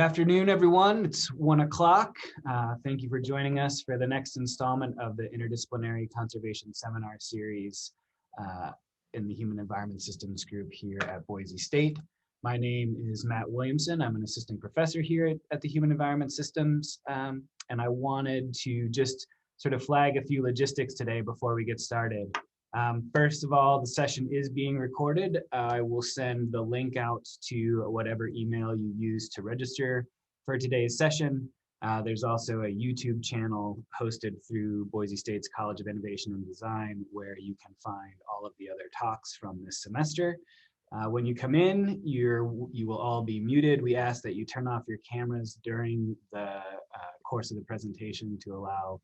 Afternoon, everyone. It's 1 o'clock. Thank you for joining us for the next installment of the Interdisciplinary Conservation Seminar Series in the Human Environment Systems group here at Boise State. My name is Matt Williamson. I'm an assistant professor here at the Human Environment Systems, and I wanted to just sort of flag a few logistics today before we get started. First of all, the session is being recorded. I will send the link out to whatever email you use to register for today's session. There's also a YouTube channel hosted through Boise State's College of Innovation and Design where you can find all of the other talks from this semester. When you come in, you will all be muted. We ask that you turn off your cameras during the course of the presentation to allow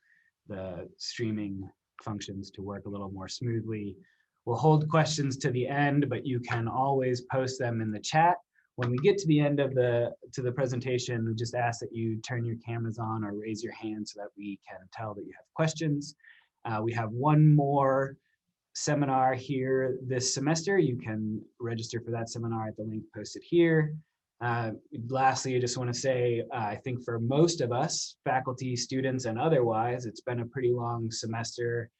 the streaming functions to work a little more smoothly. We'll hold questions to the end, but you can always post them in the chat. When we get to the end of the presentation, we just ask that you turn your cameras on or raise your hand so that we can tell that you have questions. We have one more seminar here this semester. You can register for that seminar at the link posted here. Lastly, I just want to say, I think for most of us, faculty, students, and otherwise, it's been a pretty long semester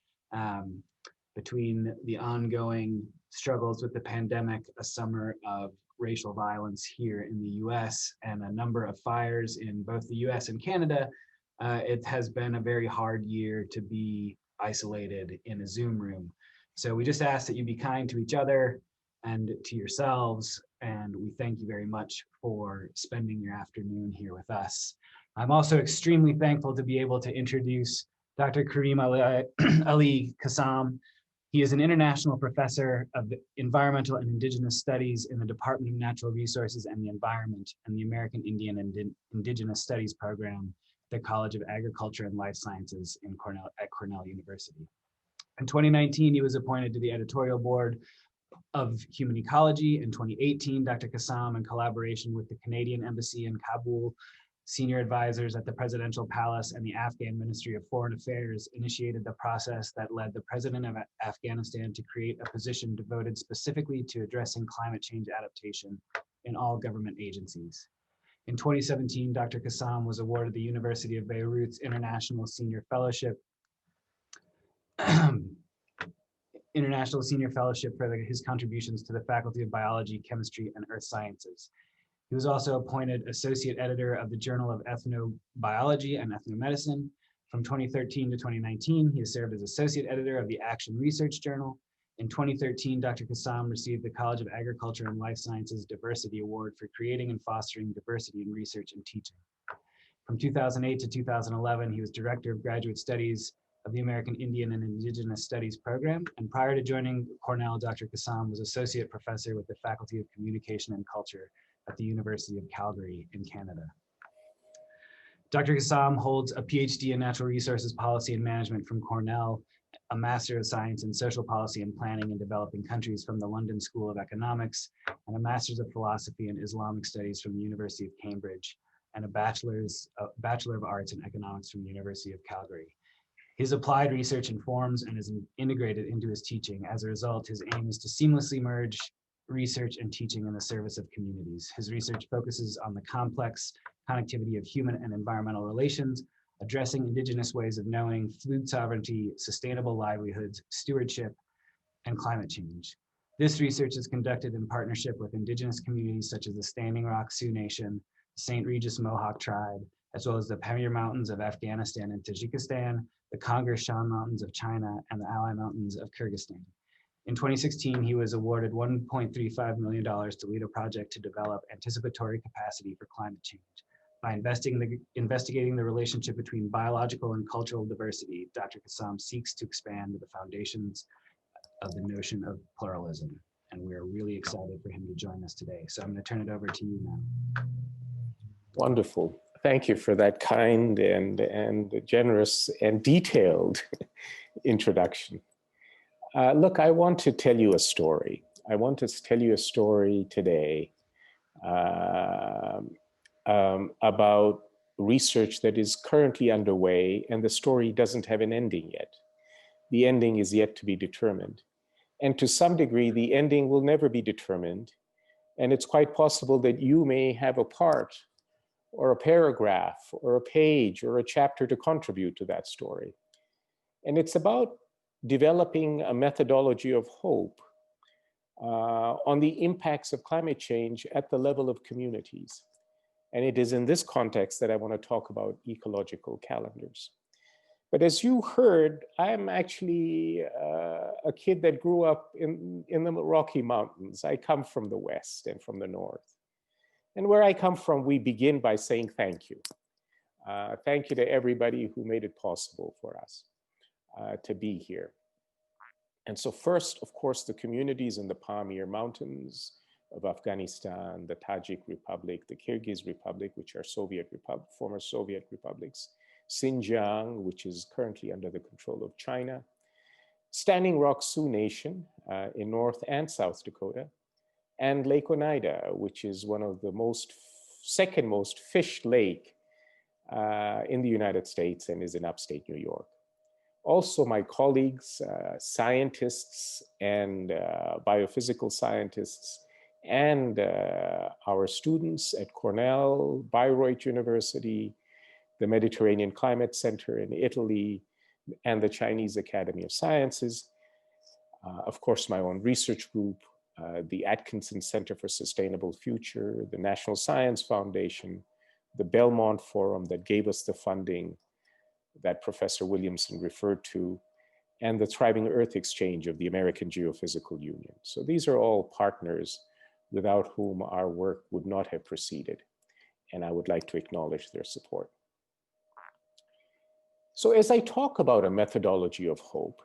between the ongoing struggles with the pandemic, a summer of racial violence here in the US, and a number of fires in both the US and Canada. It has been a very hard year to be isolated in a Zoom room. So we just ask that you be kind to each other and to yourselves, and we thank you very much for spending your afternoon here with us. I'm also extremely thankful to be able to introduce Dr. Karim-Aly Kassam. He is an international professor of environmental and indigenous studies in the Department of Natural Resources and the Environment and the American Indian and Indigenous Studies program at the College of Agriculture and Life Sciences at Cornell University. In 2019, he was appointed to the editorial board of Human Ecology. In 2018, Dr. Kassam, in collaboration with the Canadian Embassy in Kabul, senior advisors at the Presidential Palace, and the Afghan Ministry of Foreign Affairs, initiated the process that led the president of Afghanistan to create a position devoted specifically to addressing climate change adaptation in all government agencies. In 2017, Dr. Kassam was awarded the University of Beirut's International Senior Fellowship for his contributions to the Faculty of Biology, Chemistry, and Earth Sciences. He was also appointed Associate Editor of the Journal of Ethnobiology and Ethnomedicine. From 2013 to 2019, he has served as Associate Editor of the Action Research Journal. In 2013, Dr. Kassam received the College of Agriculture and Life Sciences Diversity Award for creating and fostering diversity in research and teaching. From 2008 to 2011, he was Director of Graduate Studies of the American Indian and Indigenous Studies program. And prior to joining Cornell, Dr. Kassam was Associate Professor with the Faculty of Communication and Culture at the University of Calgary in Canada. Dr. Kassam holds a PhD in Natural Resources Policy and Management from Cornell, a Master of Science in Social Policy and Planning in Developing Countries from the London School of Economics, and a Master's of Philosophy and Islamic Studies from the University of Cambridge, and a Bachelor of Arts in Economics from the University of Calgary. His applied research informs and is integrated into his teaching. As a result, his aim is to seamlessly merge research and teaching in the service of communities. His research focuses on the complex connectivity of human and environmental relations, addressing indigenous ways of knowing, food sovereignty, sustainable livelihoods, stewardship, and climate change. This research is conducted in partnership with indigenous communities such as the Standing Rock Sioux Nation, the St. Regis Mohawk Tribe, as well as the Pamir Mountains of Afghanistan and Tajikistan, the Congress Shan Mountains of China, and the Alai Mountains of Kyrgyzstan. In 2016, he was awarded $1.35 million to lead a project to develop anticipatory capacity for climate change. By investigating the relationship between biological and cultural diversity, Dr. Kassam seeks to expand the foundations of the notion of pluralism. And we're really excited for him to join us today. So I'm going to turn it over to you now. Wonderful. Thank you for that kind and generous and detailed introduction. Look, I want to tell you a story. I want to tell you a story today about research that is currently underway, and the story doesn't have an ending yet. The ending is yet to be determined. And to some degree, the ending will never be determined. And it's quite possible that you may have a part or a paragraph or a page or a chapter to contribute to that story. And it's about developing a methodology of hope on the impacts of climate change at the level of communities. And it is in this context that I want to talk about ecological calendars. But as you heard, I'm actually a kid that grew up in the Rocky Mountains. I come from the West and from the North. And where I come from, we begin by saying thank you. Thank you to everybody who made it possible for us to be here. And so first, of course, the communities in the Pamir Mountains of Afghanistan, the Tajik Republic, the Kyrgyz Republic, which are former Soviet republics, Xinjiang, which is currently under the control of China, Standing Rock Sioux Nation in North and South Dakota, and Lake Oneida, which is one of the second most fished lake in the United States and is in upstate New York. Also, my colleagues, scientists and biophysical scientists, and our students at Cornell, Bayreuth University, the Mediterranean Climate Center in Italy, and the Chinese Academy of Sciences. Of course, my own research group, the Atkinson Center for Sustainable Future, the National Science Foundation, the Belmont Forum that gave us the funding that Professor Williamson referred to, and the Thriving Earth Exchange of the American Geophysical Union. So these are all partners without whom our work would not have proceeded, and I would like to acknowledge their support. So as I talk about a methodology of hope,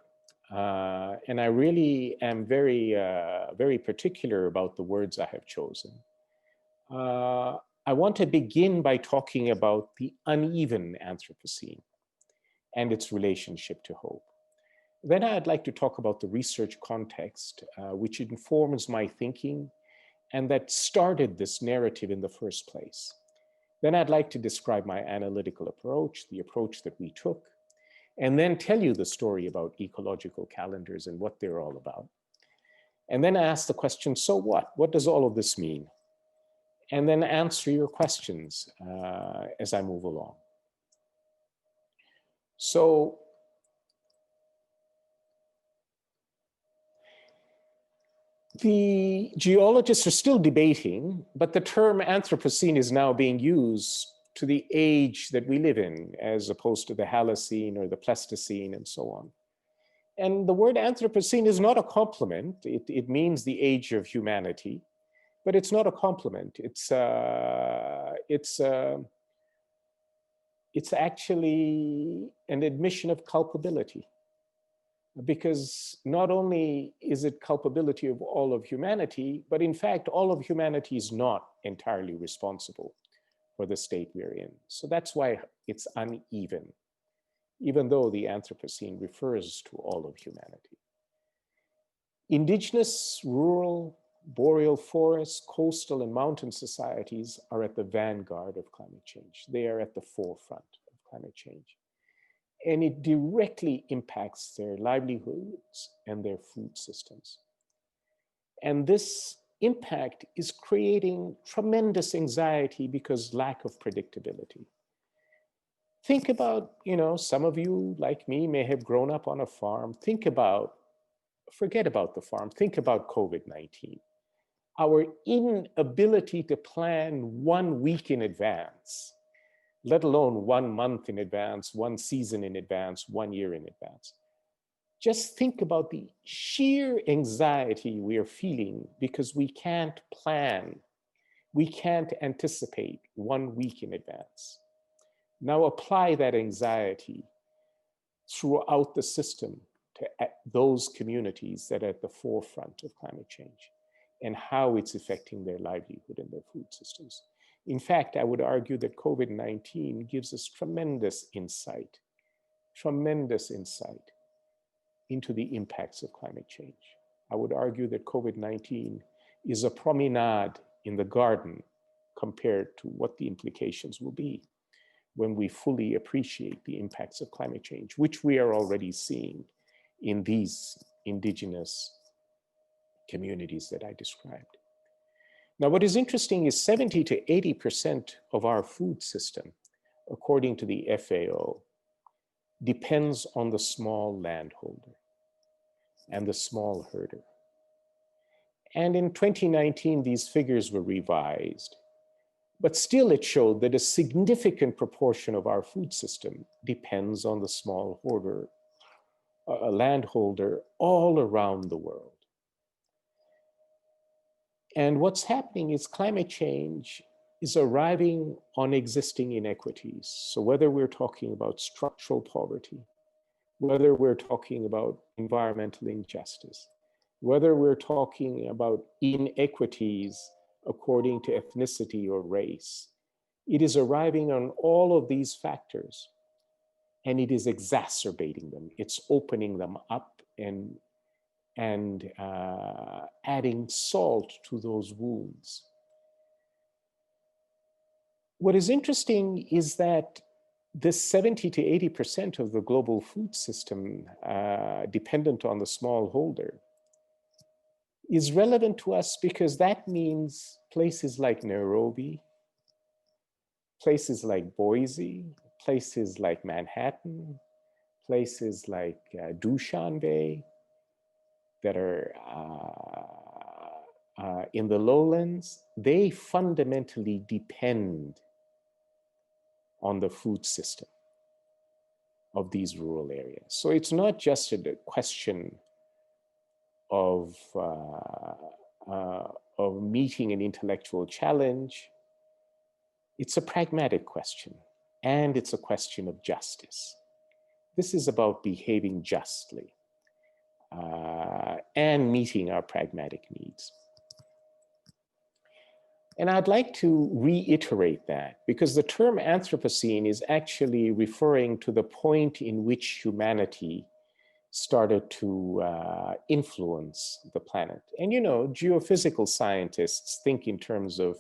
and I really am very particular about the words I have chosen, I want to begin by talking about the uneven Anthropocene and its relationship to hope. Then I'd like to talk about the research context, which informs my thinking and that started this narrative in the first place. Then I'd like to describe my analytical approach, the approach that we took, and then tell you the story about ecological calendars and what they're all about. And then ask the question, so what? What does all of this mean? And then answer your questions as I move along. So the geologists are still debating, but the term Anthropocene is now being used to the age that we live in, as opposed to the Holocene or the Pleistocene and so on. And the word Anthropocene is not a compliment. It means the age of humanity, but it's not a compliment. It's actually an admission of culpability, because not only is it culpability of all of humanity, but in fact, all of humanity is not entirely responsible for the state we're in. So that's why it's uneven, even though the Anthropocene refers to all of humanity. Indigenous, rural, boreal forests, coastal and mountain societies are at the vanguard of climate change. They are at the forefront of climate change. And it directly impacts their livelihoods and their food systems. And this impact is creating tremendous anxiety because lack of predictability. Think about, some of you like me may have grown up on a farm. Forget about the farm, think about COVID-19. Our inability to plan 1 week in advance, let alone 1 month in advance, 1 season in advance, 1 year in advance. Just think about the sheer anxiety we are feeling because we can't plan, we can't anticipate 1 week in advance. Now apply that anxiety throughout the system to those communities that are at the forefront of climate change and how it's affecting their livelihood and their food systems. In fact, I would argue that COVID-19 gives us tremendous insight into the impacts of climate change. I would argue that COVID-19 is a promenade in the garden compared to what the implications will be when we fully appreciate the impacts of climate change, which we are already seeing in these indigenous communities that I described. Now, what is interesting is 70 to 80% of our food system, according to the FAO, depends on the small landholder and the small herder. And in 2019, these figures were revised, but still it showed that a significant proportion of our food system depends on the small hoarder, landholder all around the world. And what's happening is climate change is arriving on existing inequities. So whether we're talking about structural poverty, whether we're talking about environmental injustice, whether we're talking about inequities according to ethnicity or race, it is arriving on all of these factors and it is exacerbating them. It's opening them up and adding salt to those wounds. What is interesting is that this 70 to 80% of the global food system dependent on the smallholder is relevant to us because that means places like Nairobi, places like Boise, places like Manhattan, places like Dushanbe that are in the lowlands, they fundamentally depend on the food system of these rural areas. So it's not just a question of meeting an intellectual challenge. It's a pragmatic question, and it's a question of justice. This is about behaving justly and meeting our pragmatic needs. And I'd like to reiterate that because the term Anthropocene is actually referring to the point in which humanity started to influence the planet. And you know, geophysical scientists think in terms of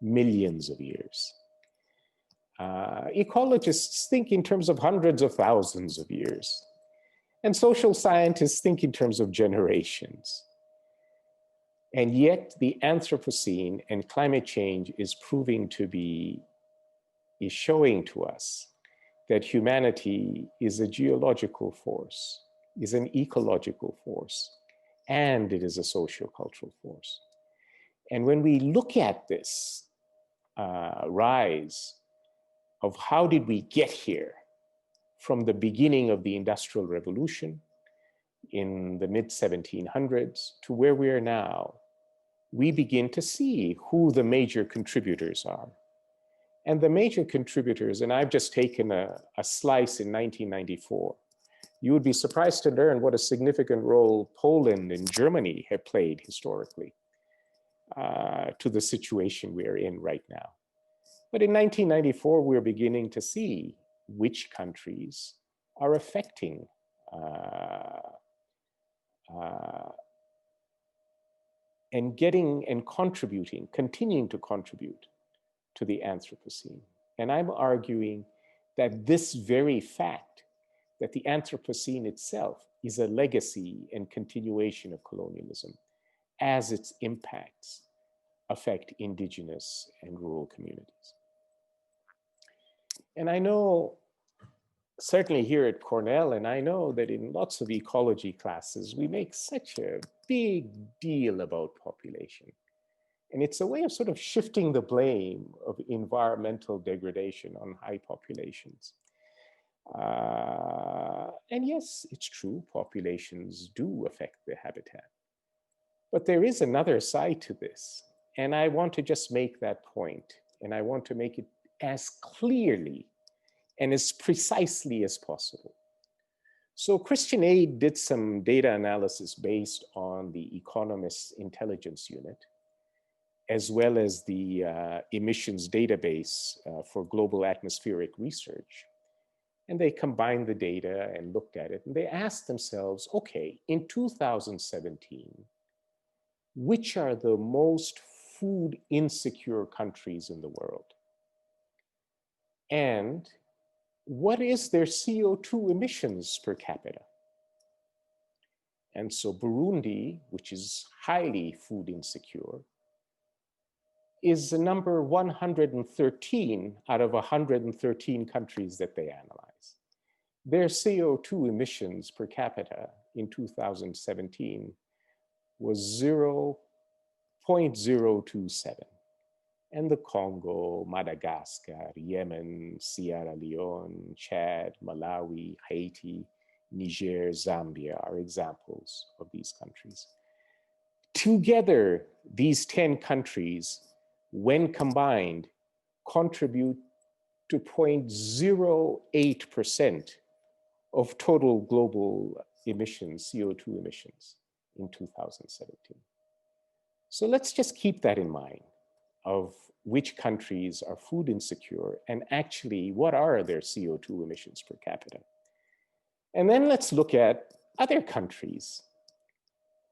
millions of years. Ecologists think in terms of hundreds of thousands of years. And social scientists think in terms of generations. And yet the Anthropocene and climate change is showing to us that humanity is a geological force, is an ecological force, and it is a sociocultural force. And when we look at this rise of how did we get here from the beginning of the Industrial Revolution in the mid-1700s to where we are now, we begin to see who the major contributors are. And the major contributors, and I've just taken a slice in 1994, you would be surprised to learn what a significant role Poland and Germany have played historically to the situation we're in right now. But in 1994, we're beginning to see which countries are affecting and getting and contributing, continuing to contribute to the Anthropocene. And I'm arguing that this very fact, that the Anthropocene itself is a legacy and continuation of colonialism as its impacts affect indigenous and rural communities. And I know, certainly here at Cornell, and I know that in lots of ecology classes, we make such a big deal about population. And it's a way of sort of shifting the blame of environmental degradation on high populations. And yes, it's true, populations do affect the habitat. But there is another side to this. And I want to just make that point, and I want to make it as clearly and as precisely as possible. So Christian Aid did some data analysis based on the Economist's intelligence unit, as well as the emissions database for global atmospheric research. And they combined the data and looked at it, and they asked themselves, okay, in 2017, which are the most food insecure countries in the world? And what is their CO2 emissions per capita? And so Burundi, which is highly food insecure, is the number 113 out of 113 countries that they analyze. Their CO2 emissions per capita in 2017 was 0.027. And the Congo, Madagascar, Yemen, Sierra Leone, Chad, Malawi, Haiti, Niger, Zambia are examples of these countries. Together, these 10 countries, when combined, contribute to 0.08% of total global emissions, CO2 emissions in 2017. So let's just keep that in mind of which countries are food insecure and actually what are their CO2 emissions per capita. And then let's look at other countries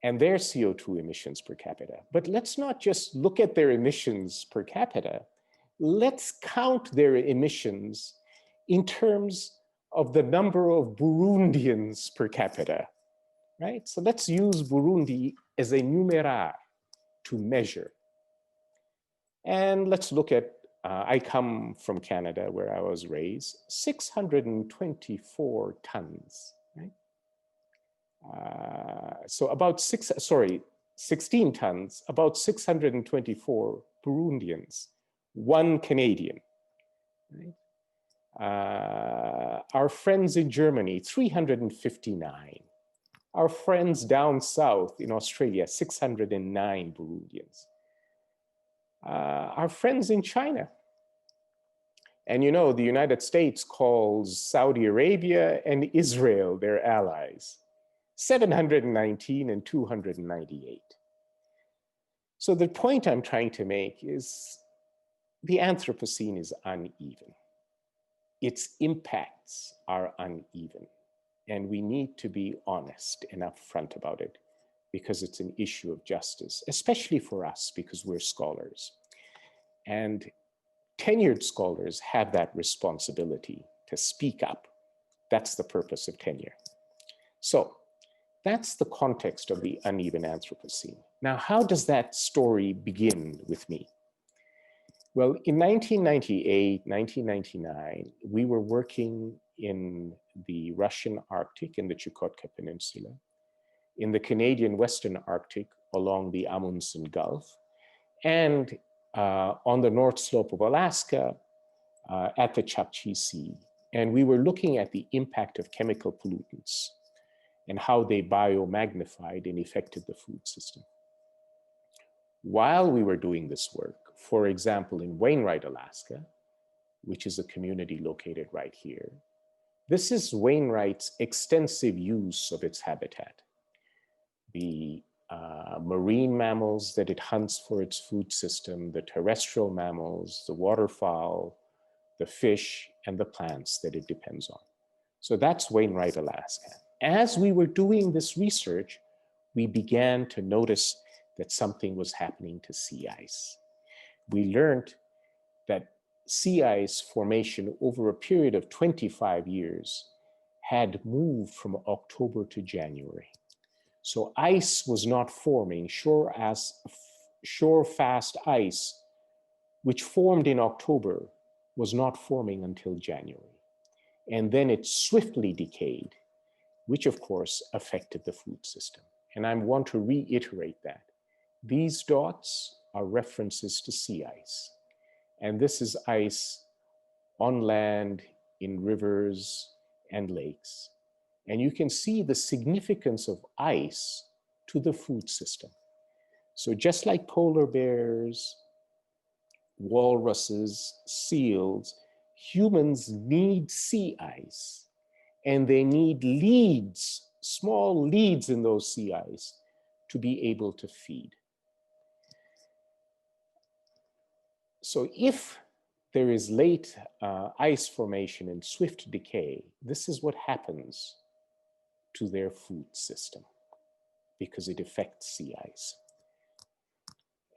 and their CO2 emissions per capita. But let's not just look at their emissions per capita. Let's count their emissions in terms of the number of Burundians per capita, right? So let's use Burundi as a numerar to measure. And let's look at, I come from Canada where I was raised, 624 tons, right? So about 16 tons, about 624 Burundians, 1 Canadian, right? Our friends in Germany, 359. Our friends down south in Australia, 609 Burundians. Our friends in China. And you know, the United States calls Saudi Arabia and Israel their allies, 719 and 298. So the point I'm trying to make is the Anthropocene is uneven. Its impacts are uneven. And we need to be honest and upfront about it because it's an issue of justice, especially for us because we're scholars. And tenured scholars have that responsibility to speak up. That's the purpose of tenure. So that's the context of the uneven Anthropocene. Now, how does that story begin with me? Well, in 1998, 1999, we were working in the Russian Arctic in the Chukotka Peninsula, in the Canadian Western Arctic along the Amundsen Gulf, and on the North Slope of Alaska at the Chukchi Sea. And we were looking at the impact of chemical pollutants and how they biomagnified and affected the food system. While we were doing this work, for example, in Wainwright, Alaska, which is a community located right here, this is Wainwright's extensive use of its habitat. The marine mammals that it hunts for its food system, the terrestrial mammals, the waterfowl, the fish, and the plants that it depends on. So that's Wainwright, Alaska. As we were doing this research, we began to notice that something was happening to sea ice. We learned that sea ice formation over a period of 25 years had moved from October to January. So ice was not forming, shore-fast ice, which formed in October, was not forming until January. And then it swiftly decayed, which of course affected the food system. And I want to reiterate that. These dots are references to sea ice. And this is ice on land, in rivers and lakes. And you can see the significance of ice to the food system. So just like polar bears, walruses, seals, humans need sea ice, and they need leads, small leads in those sea ice to be able to feed. So if there is late ice formation and swift decay, this is what happens to their food system because it affects sea ice.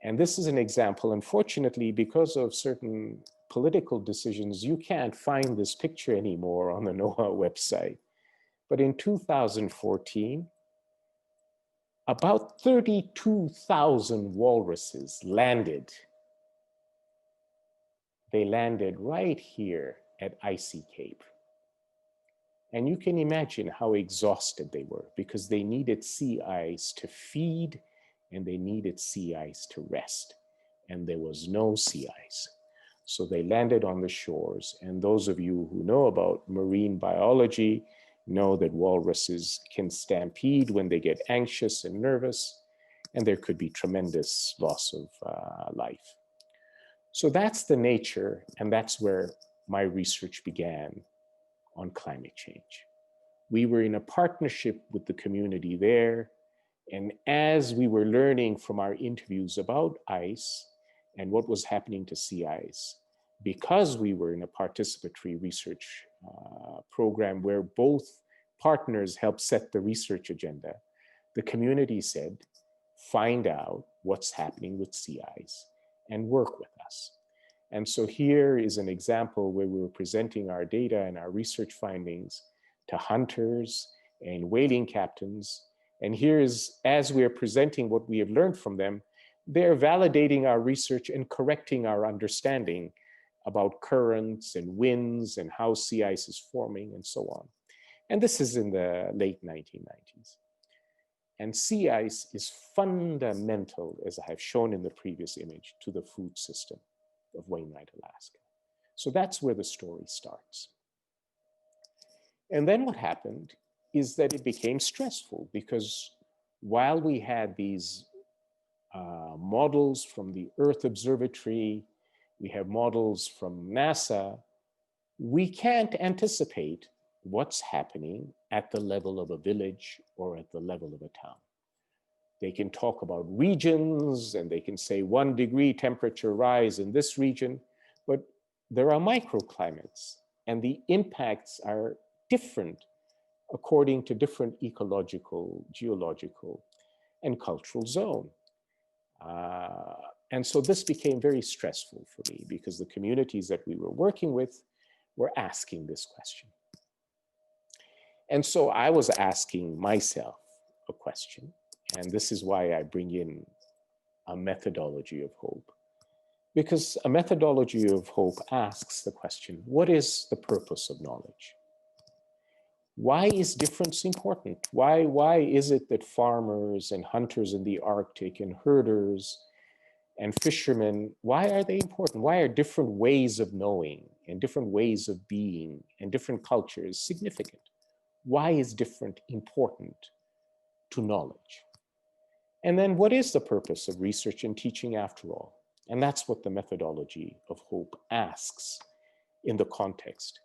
And this is an example, unfortunately, because of certain political decisions, you can't find this picture anymore on the NOAA website. But in 2014, about 32,000 walruses landed they landed right here at Icy Cape. And you can imagine how exhausted they were because they needed sea ice to feed and they needed sea ice to rest. And there was no sea ice. So they landed on the shores. And those of you who know about marine biology know that walruses can stampede when they get anxious and nervous, and there could be tremendous loss of life. So that's the nature, and that's where my research began on climate change. We were in a partnership with the community there, and as we were learning from our interviews about ice and what was happening to sea ice, because we were in a participatory research program where both partners helped set the research agenda, the community said, find out what's happening with sea ice and work with us. And so here is an example where we were presenting our data and our research findings to hunters and whaling captains. And here is, as we are presenting what we have learned from them, they're validating our research and correcting our understanding about currents and winds and how sea ice is forming and so on. And this is in the late 1990s. And sea ice is fundamental, as I have shown in the previous image, to the food system of Wainwright, Alaska. So that's where the story starts. And then what happened is that it became stressful because while we had these models from the Earth Observatory, we have models from NASA, we can't anticipate what's happening at the level of a village or at the level of a town. They can talk about regions and they can say 1 degree temperature rise in this region, but there are microclimates and the impacts are different according to different ecological, geological, and cultural zone. And so this became very stressful for me because the communities that we were working with were asking this question. And so I was asking myself a question, and this is why I bring in a methodology of hope. Because a methodology of hope asks the question, what is the purpose of knowledge? Why is difference important? Why is it that farmers and hunters in the Arctic and herders and fishermen, why are they important? Why are different ways of knowing and different ways of being and different cultures significant? Why is different important to knowledge? And then what is the purpose of research and teaching after all? And that's what the methodology of hope asks in the context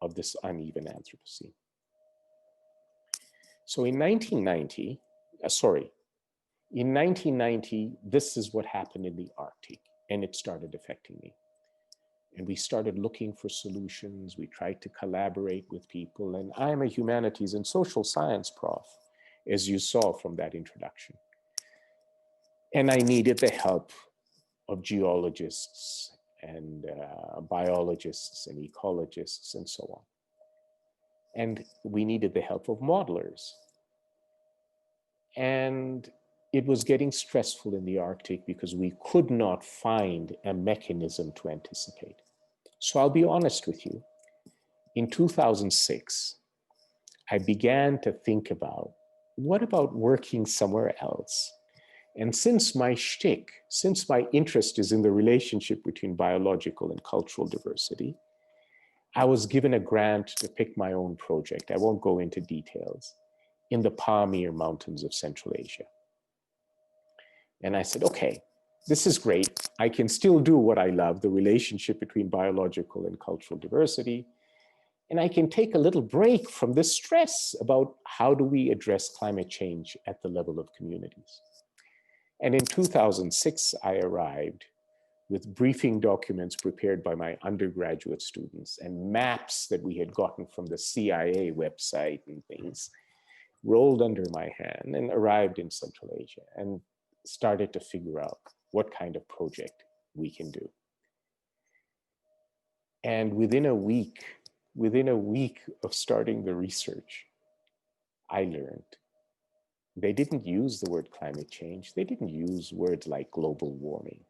of this uneven Anthropocene. So in 1990, this is what happened in the Arctic, and it started affecting me. And we started looking for solutions. We tried to collaborate with people. And I'm a humanities and social science prof, as you saw from that introduction. And I needed the help of geologists and biologists and ecologists and so on. And we needed the help of modelers. And it was getting stressful in the Arctic because we could not find a mechanism to anticipate. So I'll be honest with you. In 2006, I began to think about, what about working somewhere else? And since my interest is in the relationship between biological and cultural diversity, I was given a grant to pick my own project. I won't go into details, in the Pamir Mountains of Central Asia. And I said, okay, this is great. I can still do what I love, the relationship between biological and cultural diversity. And I can take a little break from this stress about how do we address climate change at the level of communities. And in 2006, I arrived with briefing documents prepared by my undergraduate students and maps that we had gotten from the CIA website and things, rolled under my hand and arrived in Central Asia and started to figure out what kind of project we can do. And within a week of starting the research, I learned they didn't use the word climate change. They didn't use words like global warming.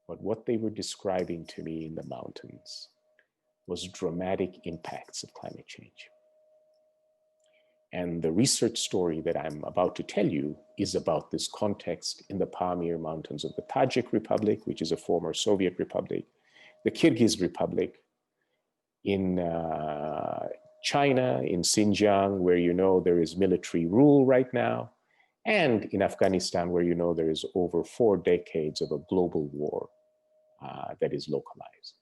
But what they were describing to me in the mountains was dramatic impacts of climate change. And the research story that I'm about to tell you is about this context in the Pamir Mountains of the Tajik Republic, which is a former Soviet republic, the Kyrgyz Republic, in China, in Xinjiang, where you know there is military rule right now, and in Afghanistan, where you know there is over 4 decades of a global war that is localized.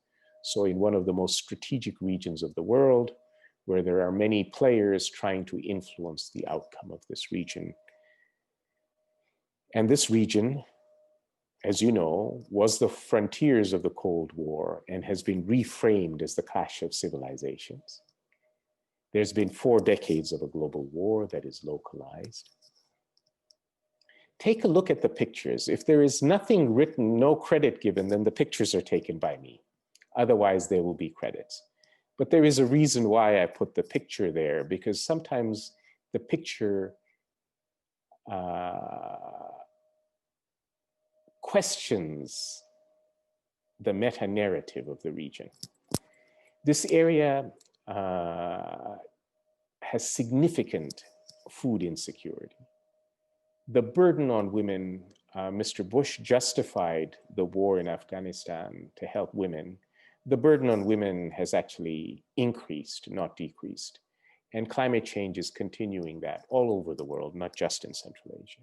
So in one of the most strategic regions of the world, where there are many players trying to influence the outcome of this region. And this region, as you know, was the frontiers of the Cold War and has been reframed as the clash of civilizations. There's been 4 decades of a global war that is localized. Take a look at the pictures. If there is nothing written, no credit given, then the pictures are taken by me. Otherwise, there will be credits. But there is a reason why I put the picture there, because sometimes the picture questions the meta-narrative of the region. This area has significant food insecurity. The burden on women, Mr. Bush justified the war in Afghanistan to help women. The burden on women has actually increased, not decreased. And climate change is continuing that all over the world, not just in Central Asia.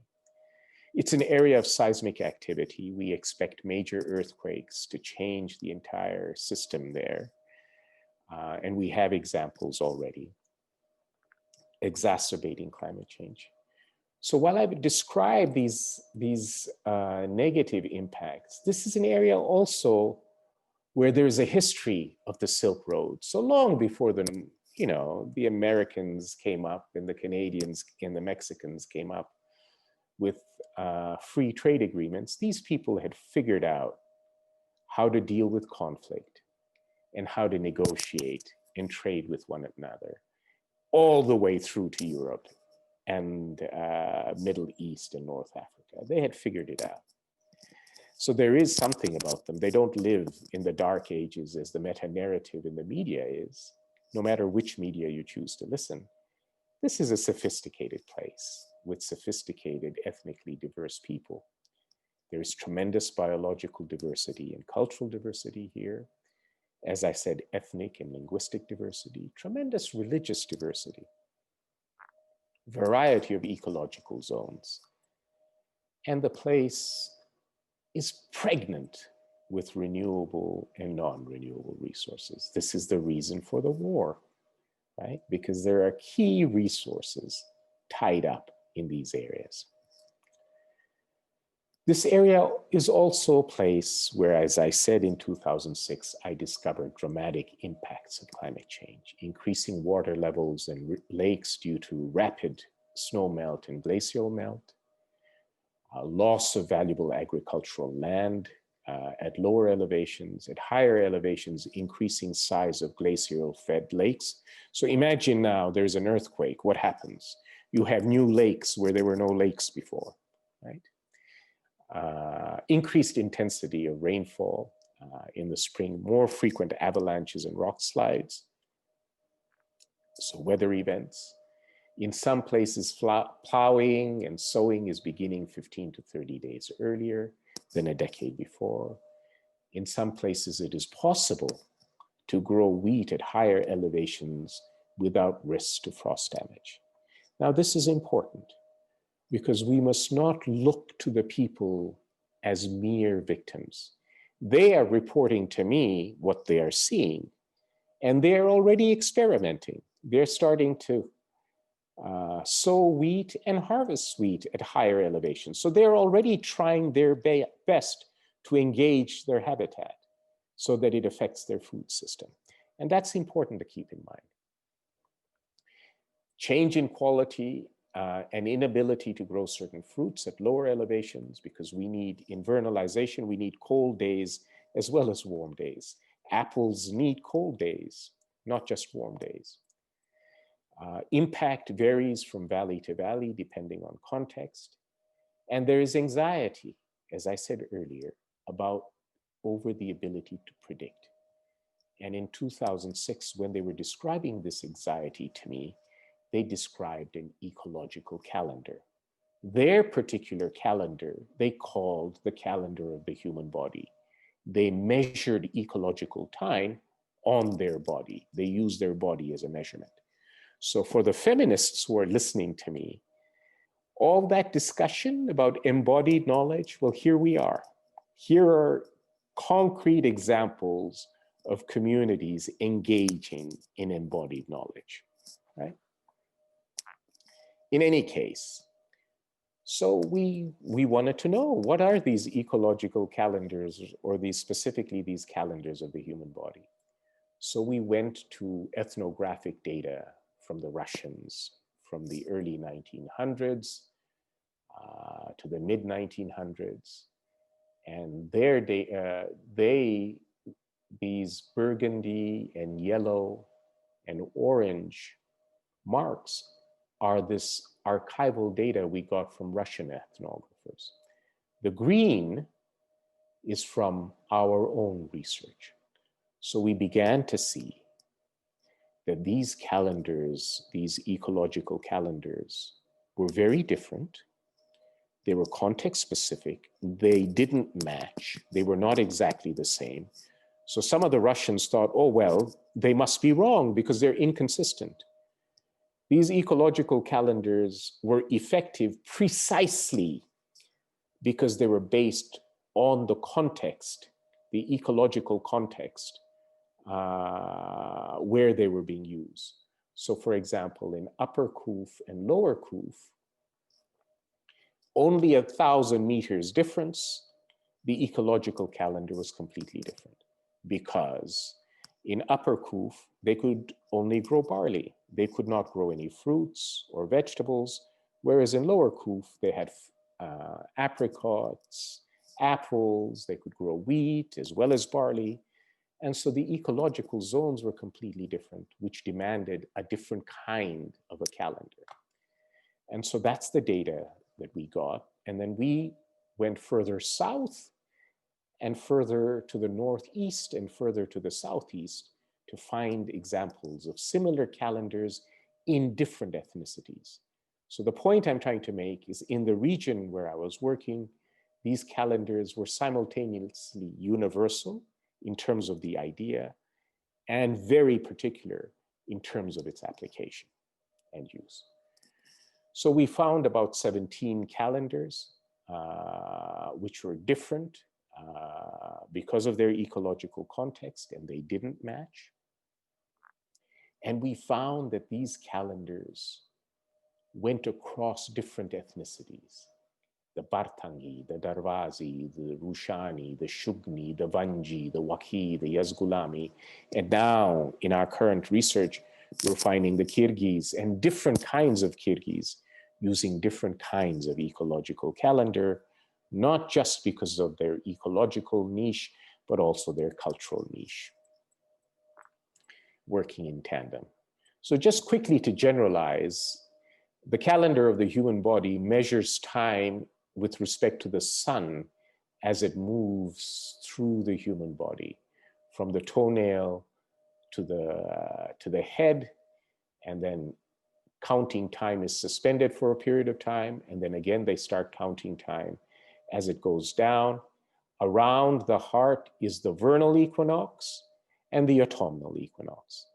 It's an area of seismic activity. We expect major earthquakes to change the entire system there. And we have examples already exacerbating climate change. So while I've described these negative impacts, this is an area also where there's a history of the Silk Road. So long before the Americans came up and the Canadians and the Mexicans came up with free trade agreements, these people had figured out how to deal with conflict and how to negotiate and trade with one another, all the way through to Europe and Middle East and North Africa. They had figured it out. So there is something about them. They don't live in the dark ages as the meta-narrative in the media is, no matter which media you choose to listen. This is a sophisticated place with sophisticated, ethnically diverse people. There is tremendous biological diversity and cultural diversity here. As I said, ethnic and linguistic diversity, tremendous religious diversity, variety of ecological zones. And the place is pregnant with renewable and non-renewable resources. This is the reason for the war, right? Because there are key resources tied up in these areas. This area is also a place where, as I said in 2006, I discovered dramatic impacts of climate change, increasing water levels in lakes due to rapid snow melt and glacial melt, loss of valuable agricultural land at lower elevations, at higher elevations, increasing size of glacial-fed lakes. So imagine now there's an earthquake, what happens? You have new lakes where there were no lakes before, right? Increased intensity of rainfall in the spring, more frequent avalanches and rock slides. So weather events. In some places, plowing and sowing is beginning 15 to 30 days earlier than a decade before. In some places, it is possible to grow wheat at higher elevations without risk to frost damage. Now, this is important because we must not look to the people as mere victims. They are reporting to me what they are seeing, and they are already experimenting. They're starting to sow wheat and harvest wheat at higher elevations. So they're already trying their best to engage their habitat so that it affects their food system. And that's important to keep in mind. Change in quality and inability to grow certain fruits at lower elevations because we need invernalization, we need cold days as well as warm days. Apples need cold days, not just warm days. Impact varies from valley to valley depending on context. And there is anxiety, as I said earlier, about over the ability to predict. And in 2006, when they were describing this anxiety to me, they described an ecological calendar. Their particular calendar, they called the calendar of the human body. They measured ecological time on their body. They used their body as a measurement. So for the feminists who are listening to me, all that discussion about embodied knowledge, well, here we are. Here are concrete examples of communities engaging in embodied knowledge, right? In any case, so we wanted to know, what are these ecological calendars, or specifically these calendars of the human body? So we went to ethnographic data from the Russians from the early 1900s to the mid 1900s. And these burgundy and yellow and orange marks are this archival data we got from Russian ethnographers. The green is from our own research. So we began to see that these calendars, these ecological calendars, were very different. They were context specific. They didn't match. They were not exactly the same. So some of the Russians thought, oh, well, they must be wrong because they're inconsistent. These ecological calendars were effective precisely because they were based on the context, the ecological context where they were being used. So for example, in Upper Kuf and Lower Kuf, only 1,000 meters difference, the ecological calendar was completely different, because in Upper Kuf, they could only grow barley. They could not grow any fruits or vegetables, whereas in Lower Kuf, they had apricots, apples, they could grow wheat as well as barley. And so the ecological zones were completely different, which demanded a different kind of a calendar. And so that's the data that we got. And then we went further south and further to the northeast and further to the southeast to find examples of similar calendars in different ethnicities. So the point I'm trying to make is, in the region where I was working, these calendars were simultaneously universal in terms of the idea and very particular in terms of its application and use. So we found about 17 calendars which were different because of their ecological context, and they didn't match. And we found that these calendars went across different ethnicities: the Bartangi, the Darvazi, the Rushani, the Shugni, the Vanji, the Waki, the Yazgulami. And now in our current research, we're finding the Kyrgyz and different kinds of Kyrgyz using different kinds of ecological calendar, not just because of their ecological niche, but also their cultural niche, working in tandem. So just quickly to generalize, the calendar of the human body measures time with respect to the sun as it moves through the human body, from the toenail to the head, and then counting time is suspended for a period of time, and then again they start counting time as it goes down. Around the heart is the vernal equinox and the autumnal equinox.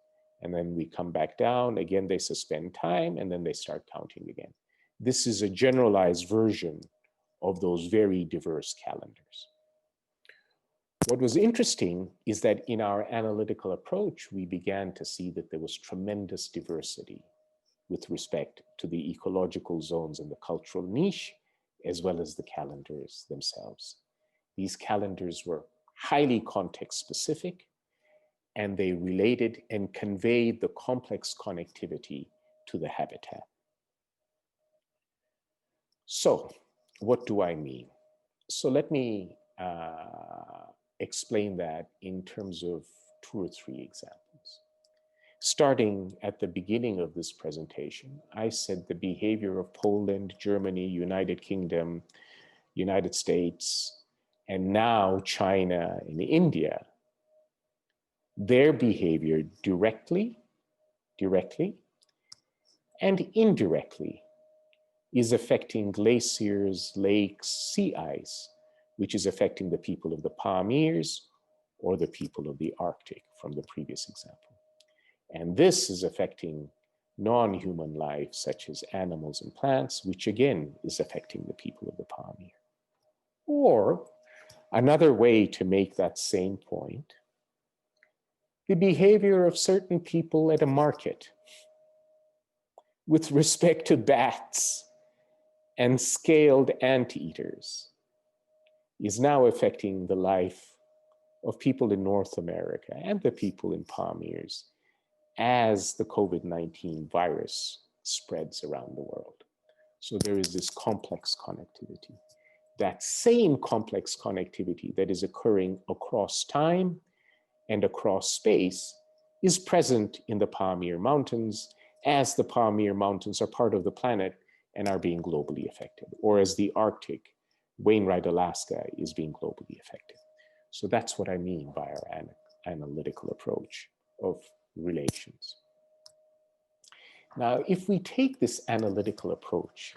And then we come back down, again they suspend time, and then they start counting again. This is a generalized version of those very diverse calendars. What was interesting is that in our analytical approach, we began to see that there was tremendous diversity with respect to the ecological zones and the cultural niche, as well as the calendars themselves. These calendars were highly context specific, and they related and conveyed the complex connectivity to the habitat. So, what do I mean? So let me explain that in terms of 2 or 3 examples. Starting at the beginning of this presentation, I said the behavior of Poland, Germany, United Kingdom, United States, and now China and India, their behavior directly and indirectly is affecting glaciers, lakes, sea ice, which is affecting the people of the Pamirs or the people of the Arctic from the previous example. And this is affecting non-human life, such as animals and plants, which again is affecting the people of the Pamir. Or another way to make that same point, the behavior of certain people at a market with respect to bats and scaled anteaters is now affecting the life of people in North America and the people in Pamirs as the COVID-19 virus spreads around the world. So there is this complex connectivity. That same complex connectivity that is occurring across time and across space is present in the Pamir Mountains, as the Pamir Mountains are part of the planet and are being globally affected, or as the Arctic, Wainwright, Alaska, is being globally affected. So that's what I mean by our analytical approach of relations. Now, if we take this analytical approach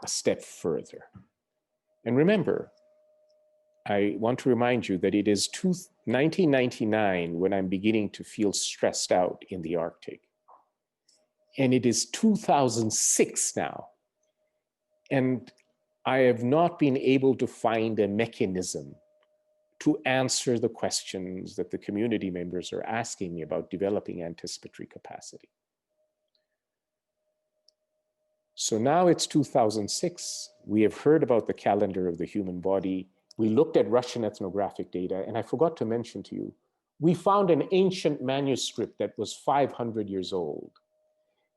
a step further, and remember, I want to remind you that it is 1999 when I'm beginning to feel stressed out in the Arctic. And it is 2006 now. And I have not been able to find a mechanism to answer the questions that the community members are asking me about developing anticipatory capacity. So now it's 2006. We have heard about the calendar of the human body. We looked at Russian ethnographic data, and I forgot to mention to you, we found an ancient manuscript that was 500 years old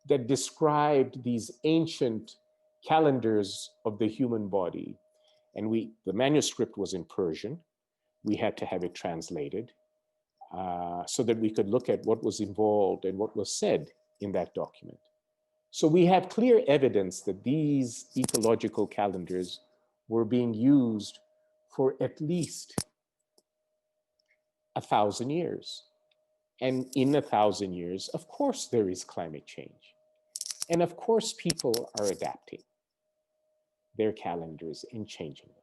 that described these ancient calendars of the human body. And the manuscript was in Persian. We had to have it translated so that we could look at what was involved and what was said in that document. So we have clear evidence that these ecological calendars were being used for at least 1,000 years. And in 1,000 years, of course, there is climate change. And of course, people are adapting their calendars and changing them.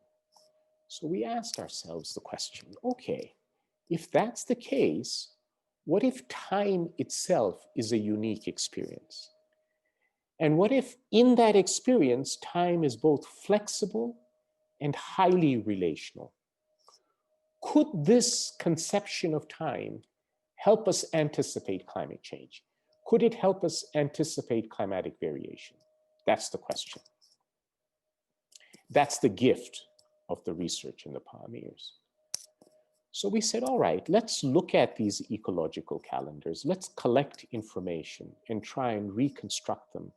So we asked ourselves the question, okay, if that's the case, what if time itself is a unique experience? And what if in that experience, time is both flexible and highly relational? Could this conception of time help us anticipate climate change? Could it help us anticipate climatic variation? That's the question. That's the gift of the research in the Pamirs. So we said, all right, let's look at these ecological calendars. Let's collect information and try and reconstruct them.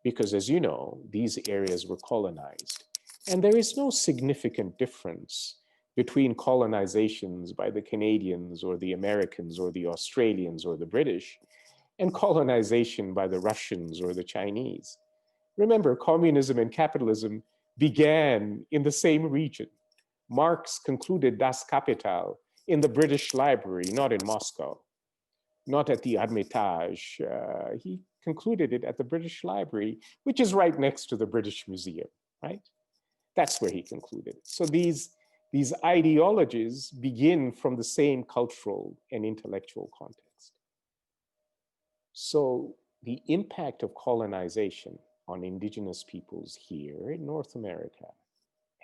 Because as you know, these areas were colonized. And there is no significant difference between colonizations by the Canadians or the Americans or the Australians or the British and colonization by the Russians or the Chinese. Remember, communism and capitalism began in the same region. Marx concluded Das Kapital in the British Library, not in Moscow, not at the Hermitage. He concluded it at the British Library, which is right next to the British Museum, right? That's where he concluded. So these ideologies begin from the same cultural and intellectual context. So the impact of colonization on indigenous peoples here in North America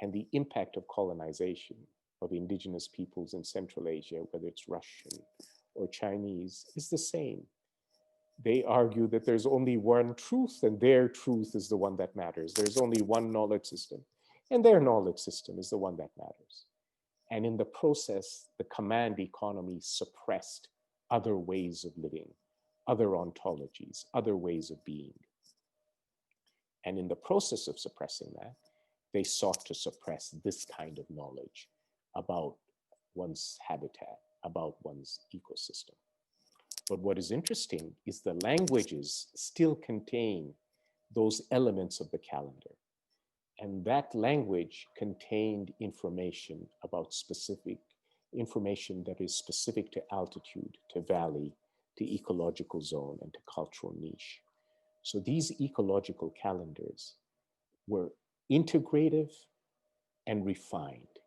and the impact of colonization of indigenous peoples in Central Asia, whether it's Russian or Chinese, is the same. They argue that there's only one truth and their truth is the one that matters. There's only one knowledge system and their knowledge system is the one that matters. And in the process, the command economy suppressed other ways of living, other ontologies, other ways of being. And in the process of suppressing that, they sought to suppress this kind of knowledge about one's habitat, about one's ecosystem. But what is interesting is the languages still contain those elements of the calendar. And that language contained information about information that is specific to altitude, to valley, to ecological zone, and to cultural niche. So these ecological calendars were integrative and refined,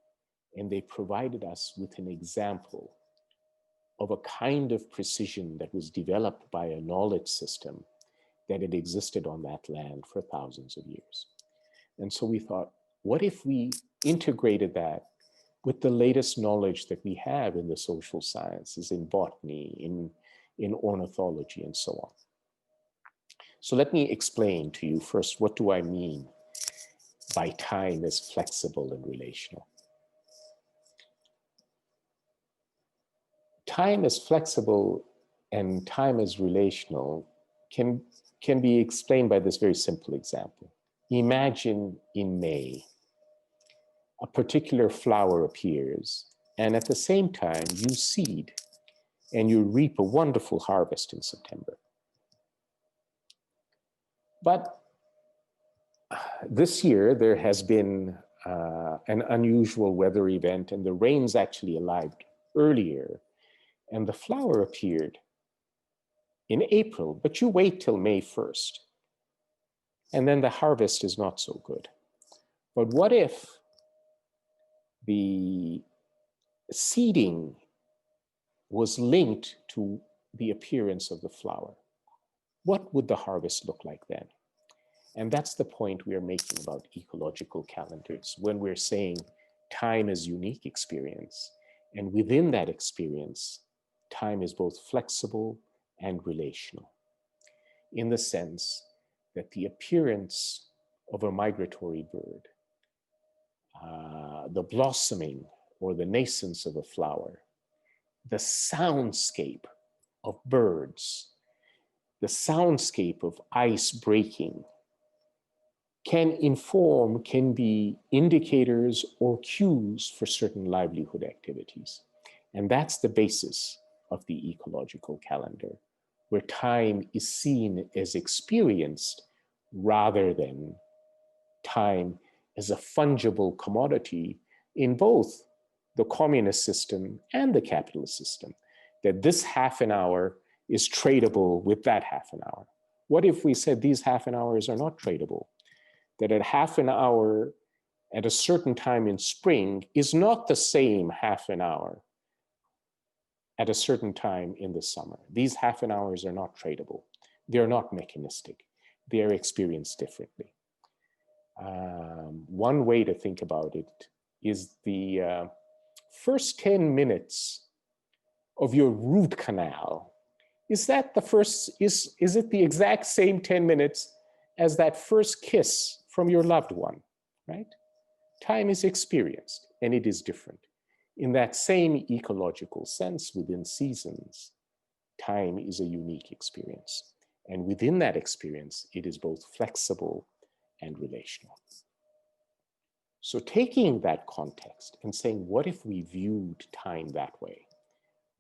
and they provided us with an example of a kind of precision that was developed by a knowledge system that had existed on that land for thousands of years. And so we thought, what if we integrated that with the latest knowledge that we have in the social sciences, in botany, in ornithology, and so on? So let me explain to you first, what do I mean by time as flexible and relational? Time as flexible and time as relational can be explained by this very simple example. Imagine in May, a particular flower appears, and at the same time you seed and you reap a wonderful harvest in September. But this year there has been an unusual weather event, and the rains actually arrived earlier, and the flower appeared in April, but you wait till May 1st, and then the harvest is not so good. But what if the seeding was linked to the appearance of the flower? What would the harvest look like then? And that's the point we are making about ecological calendars when we're saying time is unique experience. And within that experience, time is both flexible and relational, in the sense that the appearance of a migratory bird, the blossoming or the nascence of a flower, the soundscape of birds, the soundscape of ice breaking, can be indicators or cues for certain livelihood activities. And that's the basis of the ecological calendar, where time is seen as experienced rather than time as a fungible commodity in both the communist system and the capitalist system, that this half an hour is tradable with that half an hour. What if we said these half an hours are not tradable? That at half an hour at a certain time in spring is not the same half an hour at a certain time in the summer. These half an hours are not tradable. They're not mechanistic. They are experienced differently. One way to think about it is the first 10 minutes of your root canal. Is that the first, is it the exact same 10 minutes as that first kiss from your loved one, right? Time is experienced and it is different. In that same ecological sense, within seasons, time is a unique experience. And within that experience, it is both flexible and relational. So taking that context and saying, what if we viewed time that way?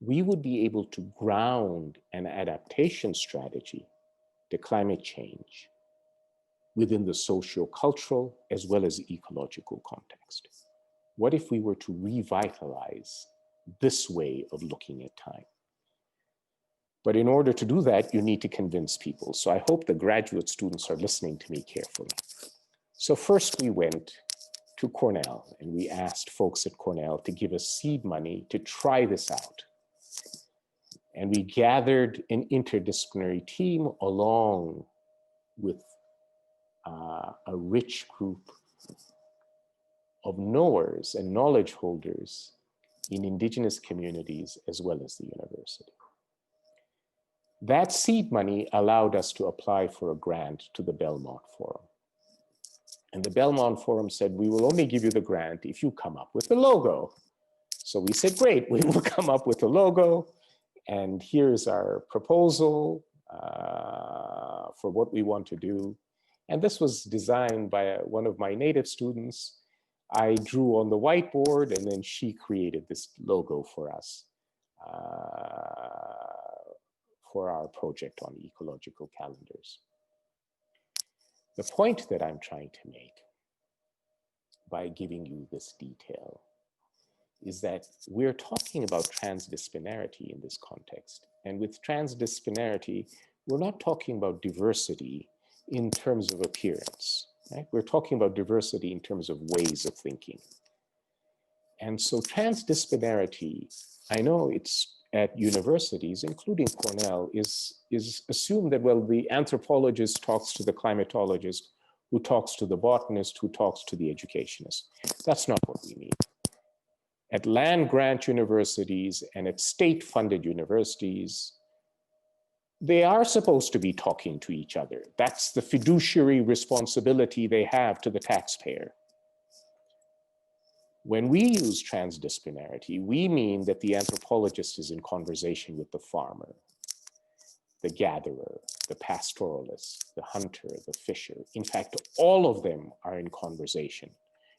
We would be able to ground an adaptation strategy to climate change within the socio-cultural as well as ecological context. What if we were to revitalize this way of looking at time? But in order to do that, you need to convince people. So I hope the graduate students are listening to me carefully. So first we went to Cornell and we asked folks at Cornell to give us seed money to try this out. And we gathered an interdisciplinary team along with a rich group of knowers and knowledge holders in Indigenous communities as well as the university. That seed money allowed us to apply for a grant to the Belmont Forum. And the Belmont Forum said, we will only give you the grant if you come up with a logo. So we said, great, we will come up with a logo. And here's our proposal for what we want to do. And this was designed by one of my native students. I drew on the whiteboard and then she created this logo for us for our project on ecological calendars. The point that I'm trying to make by giving you this detail is that we're talking about transdisciplinarity in this context. And with transdisciplinarity, we're not talking about diversity in terms of appearance, right? We're talking about diversity in terms of ways of thinking. And so transdisciplinarity, I know it's at universities, including Cornell, is assumed that, well, the anthropologist talks to the climatologist, who talks to the botanist, who talks to the educationist. That's not what we mean. At land-grant universities and at state-funded universities, they are supposed to be talking to each other. That's the fiduciary responsibility they have to the taxpayer. When we use transdisciplinarity, we mean that the anthropologist is in conversation with the farmer, the gatherer, the pastoralist, the hunter, the fisher. In fact, all of them are in conversation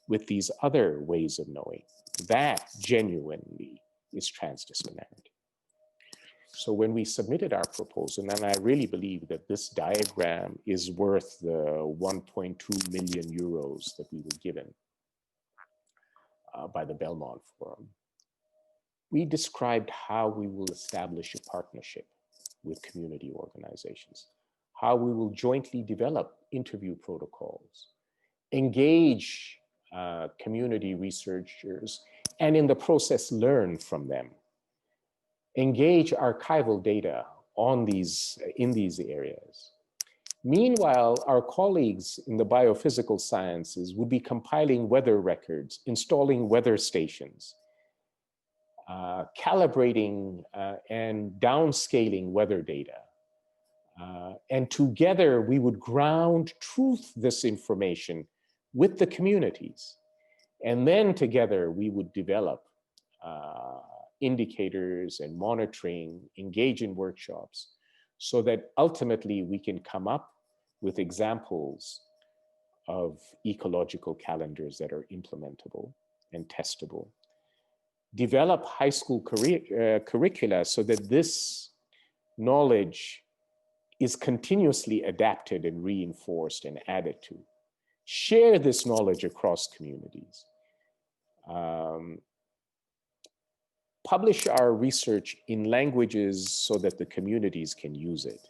with these other ways of knowing. That genuinely is transdisciplinarity. So when we submitted our proposal, and I really believe that this diagram is worth the 1.2 million euros that we were given by the Belmont Forum, we described how we will establish a partnership with community organizations, how we will jointly develop interview protocols, engage community researchers, and in the process learn from them, engage archival data on in these areas. Meanwhile, our colleagues in the biophysical sciences would be compiling weather records, installing weather stations, calibrating and downscaling weather data. And together we would ground truth this information with the communities. And then together we would develop indicators and monitoring, engage in workshops, so that ultimately we can come up with examples of ecological calendars that are implementable and testable. Develop high school curricula so that this knowledge is continuously adapted and reinforced and added to. Share this knowledge across communities. Publish our research in languages so that the communities can use it.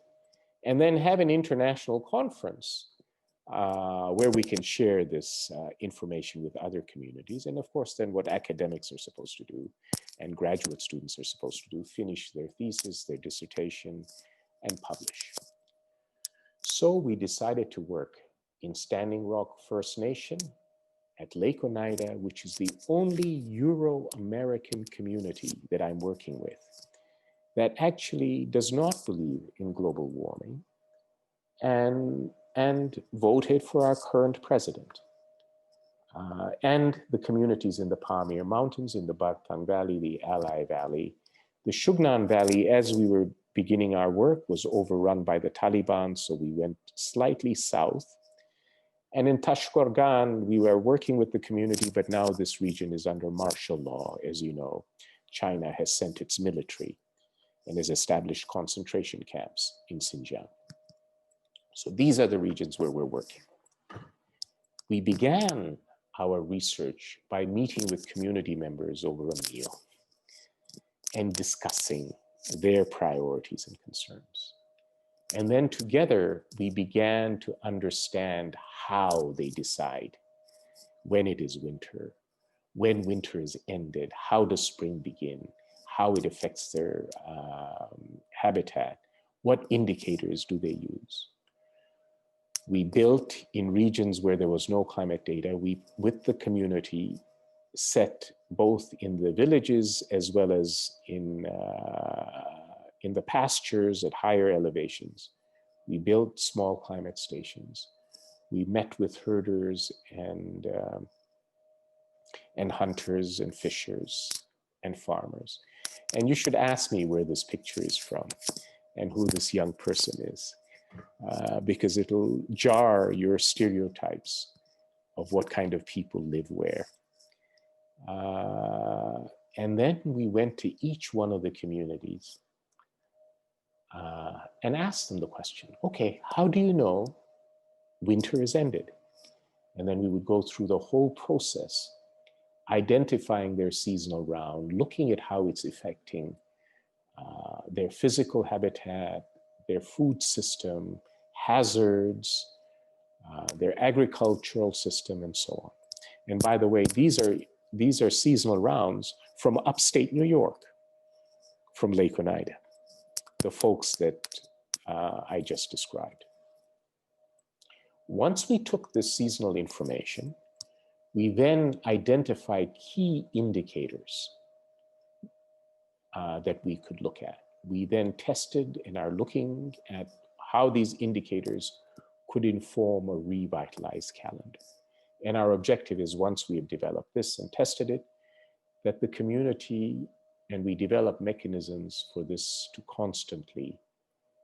And then have an international conference where we can share this information with other communities. And of course, then what academics are supposed to do and graduate students are supposed to do, finish their thesis, their dissertation, and publish. So we decided to work in Standing Rock First Nation at Lake Oneida, which is the only Euro-American community that I'm working with that actually does not believe in global warming and voted for our current president. And the communities in the Pamir Mountains, in the Bartang Valley, the Alai Valley. The Shugnan Valley, as we were beginning our work, was overrun by the Taliban, so we went slightly south. And in Tashqorgan, we were working with the community, but now this region is under martial law. As you know, China has sent its military and has established concentration camps in Xinjiang. So these are the regions where we're working. We began our research by meeting with community members over a meal and discussing their priorities and concerns. And then together, we began to understand how they decide when it is winter, when winter is ended, how does spring begin, how it affects their habitat, what indicators do they use. We built in regions where there was no climate data, we, with the community, set both in the villages as well as in the pastures at higher elevations. We built small climate stations. We met with herders and hunters and fishers and farmers. And you should ask me where this picture is from and who this young person is, because it'll jar your stereotypes of what kind of people live where. And then we went to each one of the communities and asked them the question, okay, how do you know winter is ended? And then we would go through the whole process, identifying their seasonal round, looking at how it's affecting their physical habitat, their food system, hazards, their agricultural system, and so on. And by the way, these are seasonal rounds from upstate New York, from Lake Oneida, the folks that I just described. Once we took this seasonal information, we then identified key indicators that we could look at. We then tested and are looking at how these indicators could inform a revitalized calendar. And our objective is, once we have developed this and tested it, that the community and we develop mechanisms for this to constantly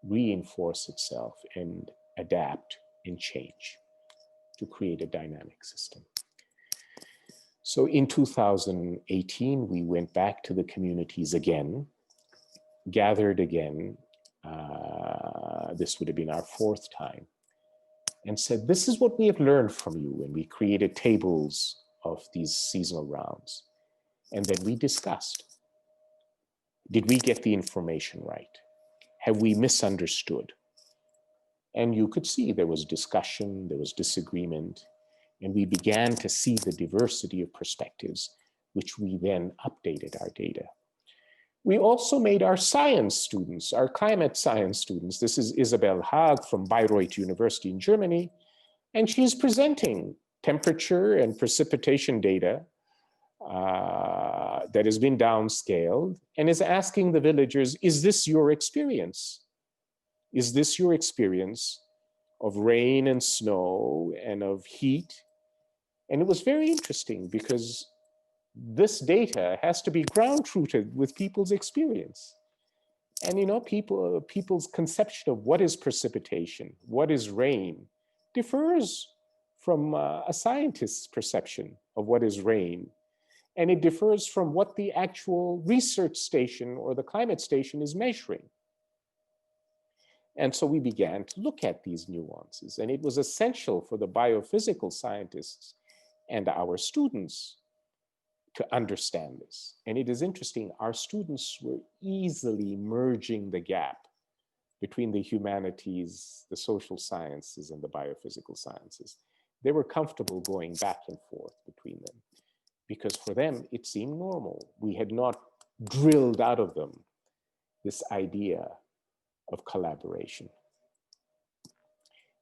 reinforce itself and adapt and change to create a dynamic system. So in 2018, we went back to the communities again, gathered again. This would have been our fourth time, and said, this is what we have learned from you. And we created tables of these seasonal rounds. And then we discussed, did we get the information right? Have we misunderstood? And you could see there was discussion, there was disagreement, and we began to see the diversity of perspectives, which we then updated our data. We also made our science students, our climate science students, this is Isabel Haag from Bayreuth University in Germany, and she's presenting temperature and precipitation data that has been downscaled, and is asking the villagers, is this your experience? Is this your experience of rain and snow and of heat? And it was very interesting because this data has to be ground-rooted with people's experience. And people's conception of what is precipitation, what is rain, differs from a scientist's perception of what is rain. And it differs from what the actual research station or the climate station is measuring. And so we began to look at these nuances, and it was essential for the biophysical scientists and our students to understand this. And it is interesting, our students were easily merging the gap between the humanities, the social sciences, and the biophysical sciences. They were comfortable going back and forth between them because for them, it seemed normal. We had not drilled out of them this idea of collaboration.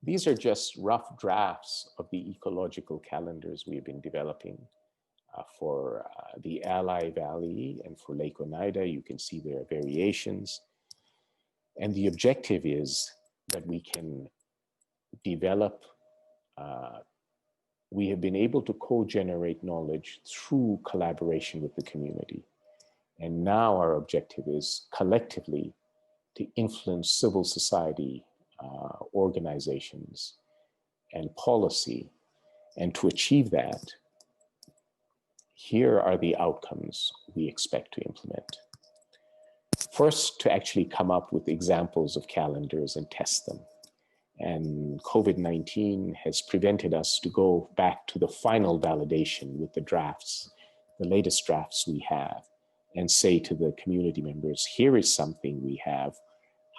These are just rough drafts of the ecological calendars we've been developing for the Ally Valley and for Lake Oneida. You can see there are variations. And the objective is that we can develop, we have been able to co-generate knowledge through collaboration with the community. And now our objective is collectively to influence civil society organizations and policy. And to achieve that, here are the outcomes we expect to implement. First, to actually come up with examples of calendars and test them. And COVID-19 has prevented us to go back to the final validation with the drafts, the latest drafts we have, and say to the community members, here is something we have.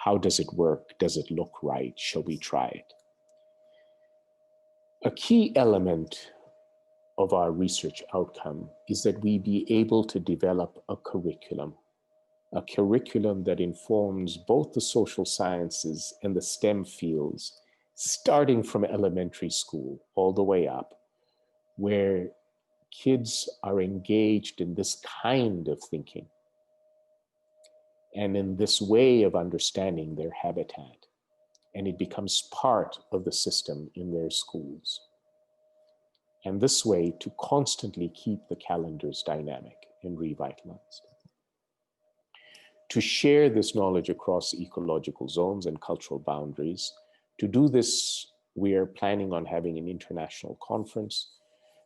How does it work? Does it look right? Shall we try it? A key element of our research outcome is that we be able to develop a curriculum that informs both the social sciences and the STEM fields, starting from elementary school all the way up, where kids are engaged in this kind of thinking and in this way of understanding their habitat, and it becomes part of the system in their schools. And this way to constantly keep the calendars dynamic and revitalized. To share this knowledge across ecological zones and cultural boundaries. To do this, we are planning on having an international conference,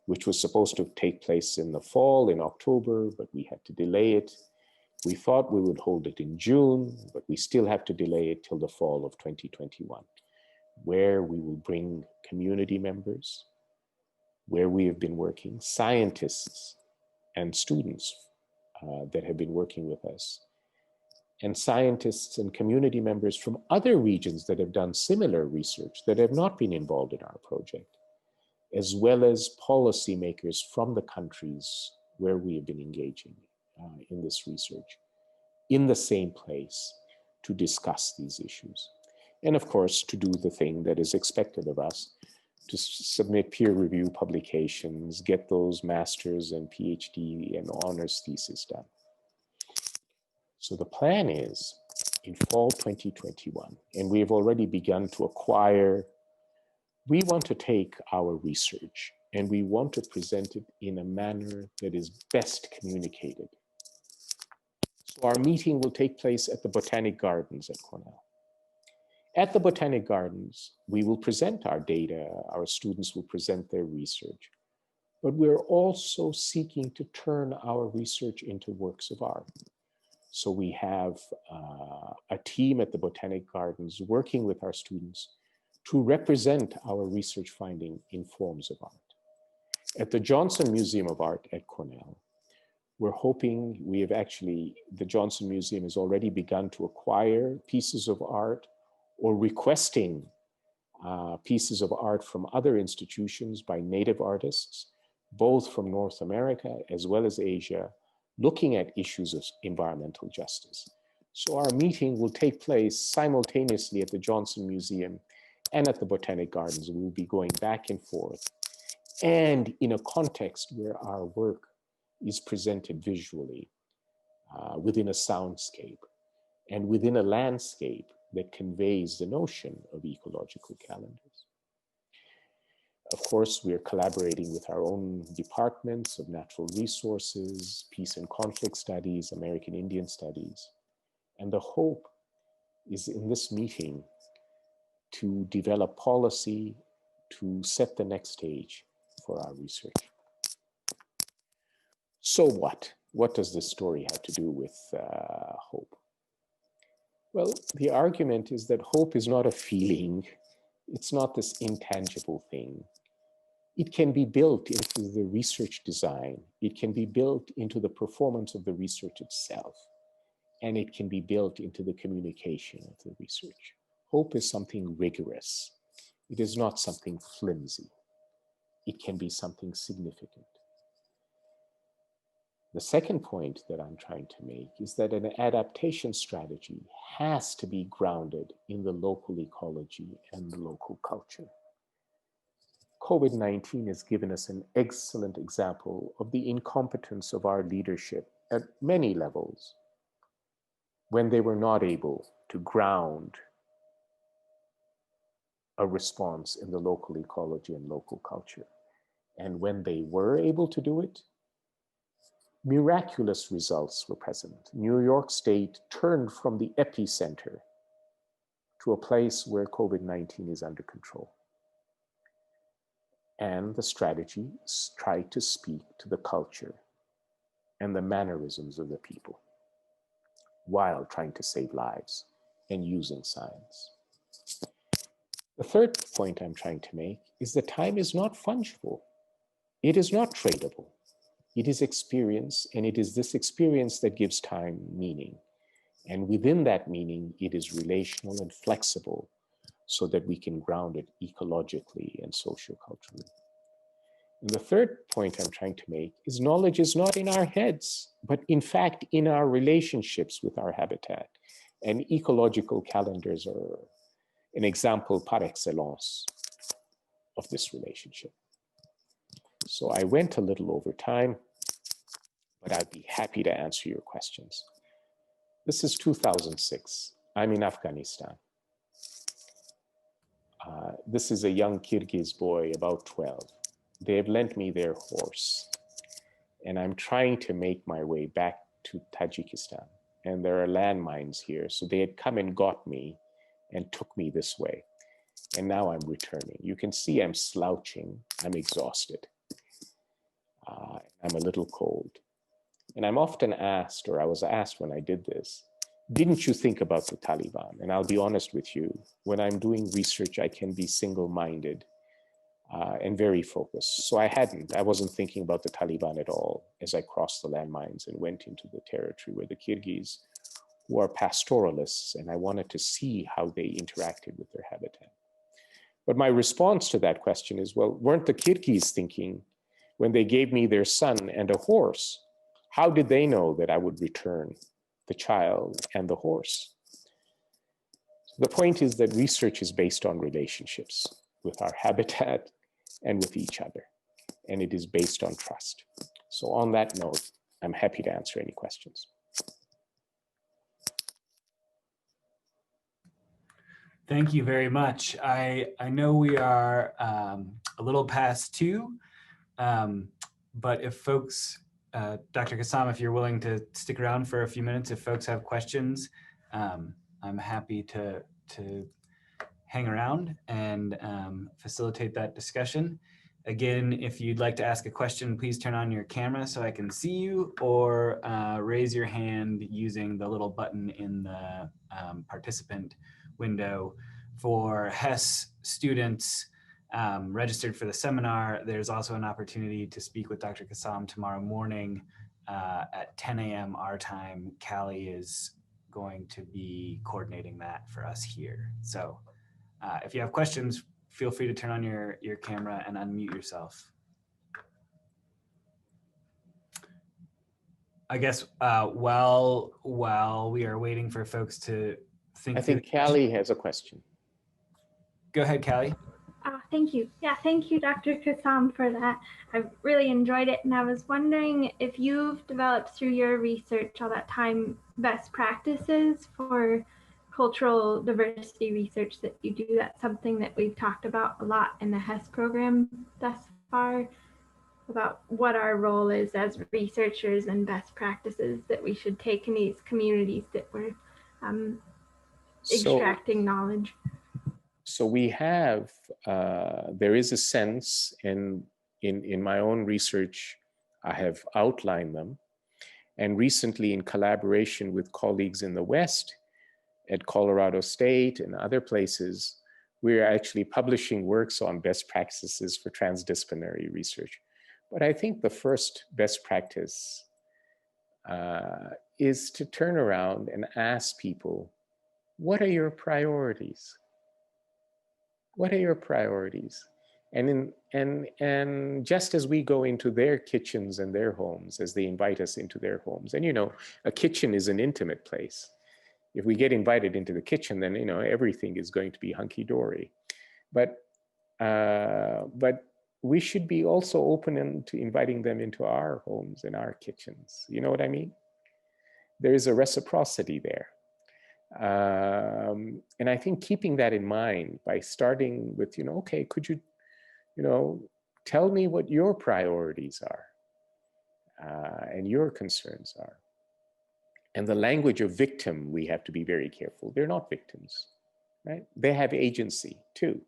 which was supposed to take place in the fall, in October, but we had to delay it. We thought we would hold it in June, but we still have to delay it till the fall of 2021, where we will bring community members, where we have been working, scientists and students that have been working with us, and scientists and community members from other regions that have done similar research that have not been involved in our project, as well as policymakers from the countries where we have been engaging in this research, in the same place to discuss these issues. And of course, to do the thing that is expected of us, to submit peer review publications, get those master's and PhD and honors thesis done. So the plan is in fall 2021, and we have already begun to acquire, we want to take our research and we want to present it in a manner that is best communicated. So our meeting will take place at the Botanic Gardens at Cornell. At the Botanic Gardens, we will present our data, our students will present their research, but we're also seeking to turn our research into works of art. So we have a team at the Botanic Gardens working with our students to represent our research finding in forms of art. At the Johnson Museum of Art at Cornell, we're hoping, the Johnson Museum has already begun to acquire pieces of art or requesting pieces of art from other institutions by native artists, both from North America as well as Asia, looking at issues of environmental justice. So our meeting will take place simultaneously at the Johnson Museum and at the Botanic Gardens. We'll be going back and forth, and in a context where our work is presented visually within a soundscape and within a landscape that conveys the notion of ecological calendars. Of course, we are collaborating with our own departments of natural resources, peace and conflict studies, American Indian studies. And the hope is in this meeting to develop policy to set the next stage for our research. So what? What does this story have to do with hope? Well, the argument is that hope is not a feeling. It's not this intangible thing. It can be built into the research design. It can be built into the performance of the research itself. And it can be built into the communication of the research. Hope is something rigorous. It is not something flimsy. It can be something significant. The second point that I'm trying to make is that an adaptation strategy has to be grounded in the local ecology and the local culture. COVID-19 has given us an excellent example of the incompetence of our leadership at many levels when they were not able to ground a response in the local ecology and local culture. And when they were able to do it, miraculous results were present. New York State turned from the epicenter to a place where COVID-19 is under control. And the strategy tried to speak to the culture and the mannerisms of the people while trying to save lives and using science. The third point I'm trying to make is that time is not fungible. It is not tradable. It is experience, and it is this experience that gives time meaning. And within that meaning, it is relational and flexible so that we can ground it ecologically and socioculturally. And the third point I'm trying to make is knowledge is not in our heads, but in fact in our relationships with our habitat. And ecological calendars are an example par excellence of this relationship. So I went a little over time, but I'd be happy to answer your questions. This is 2006. I'm in Afghanistan. This is a young Kyrgyz boy, about 12. They have lent me their horse, and I'm trying to make my way back to Tajikistan. And there are landmines here, so they had come and got me and took me this way. And now I'm returning. You can see I'm slouching. I'm exhausted. I'm a little cold. And I'm often asked, or I was asked when I did this, didn't you think about the Taliban? And I'll be honest with you, when I'm doing research, I can be single-minded. and very focused. So I wasn't thinking about the Taliban at all as I crossed the landmines and went into the territory where the Kyrgyz, who are pastoralists, and I wanted to see how they interacted with their habitat. But my response to that question is, well, weren't the Kyrgyz thinking when they gave me their son and a horse, how did they know that I would return the child and the horse? The point is that research is based on relationships with our habitat and with each other, and it is based on trust. So on that note, I'm happy to answer any questions. Thank you very much. I know we are a little past 2, but if folks, Dr. Kassam, if you're willing to stick around for a few minutes, if folks have questions, I'm happy to hang around and facilitate that discussion. Again, if you'd like to ask a question, please turn on your camera so I can see you, or raise your hand using the little button in the participant window. For HES students registered for the seminar, there's also an opportunity to speak with Dr. Kassam tomorrow morning at 10 a.m. our time. Callie is going to be coordinating that for us here. So if you have questions, feel free to turn on your camera and unmute yourself. I guess while we are waiting for folks to think. I think Callie has a question. Go ahead, Callie. Thank you. Yeah, thank you, Dr. Kassam, for that. I really enjoyed it, and I was wondering if you've developed through your research all that time best practices for cultural diversity research that you do. That's something that we've talked about a lot in the HES program thus far, about what our role is as researchers and best practices that we should take in these communities that we're extracting knowledge. So we have, there is a sense in my own research, I have outlined them. And recently in collaboration with colleagues in the West at Colorado State and other places, we're actually publishing works on best practices for transdisciplinary research. But I think the first best practice is to turn around and ask people, what are your priorities? What are your priorities? And just as we go into their kitchens and their homes, as they invite us into their homes, and you know, a kitchen is an intimate place. If we get invited into the kitchen, then you know everything is going to be hunky-dory. But we should be also open to inviting them into our homes and our kitchens. You know what I mean? There is a reciprocity there. And I think keeping that in mind by starting with, you know, okay, could you, you know, tell me what your priorities are and your concerns are. And the language of victim, we have to be very careful. They're not victims, right? They have agency too.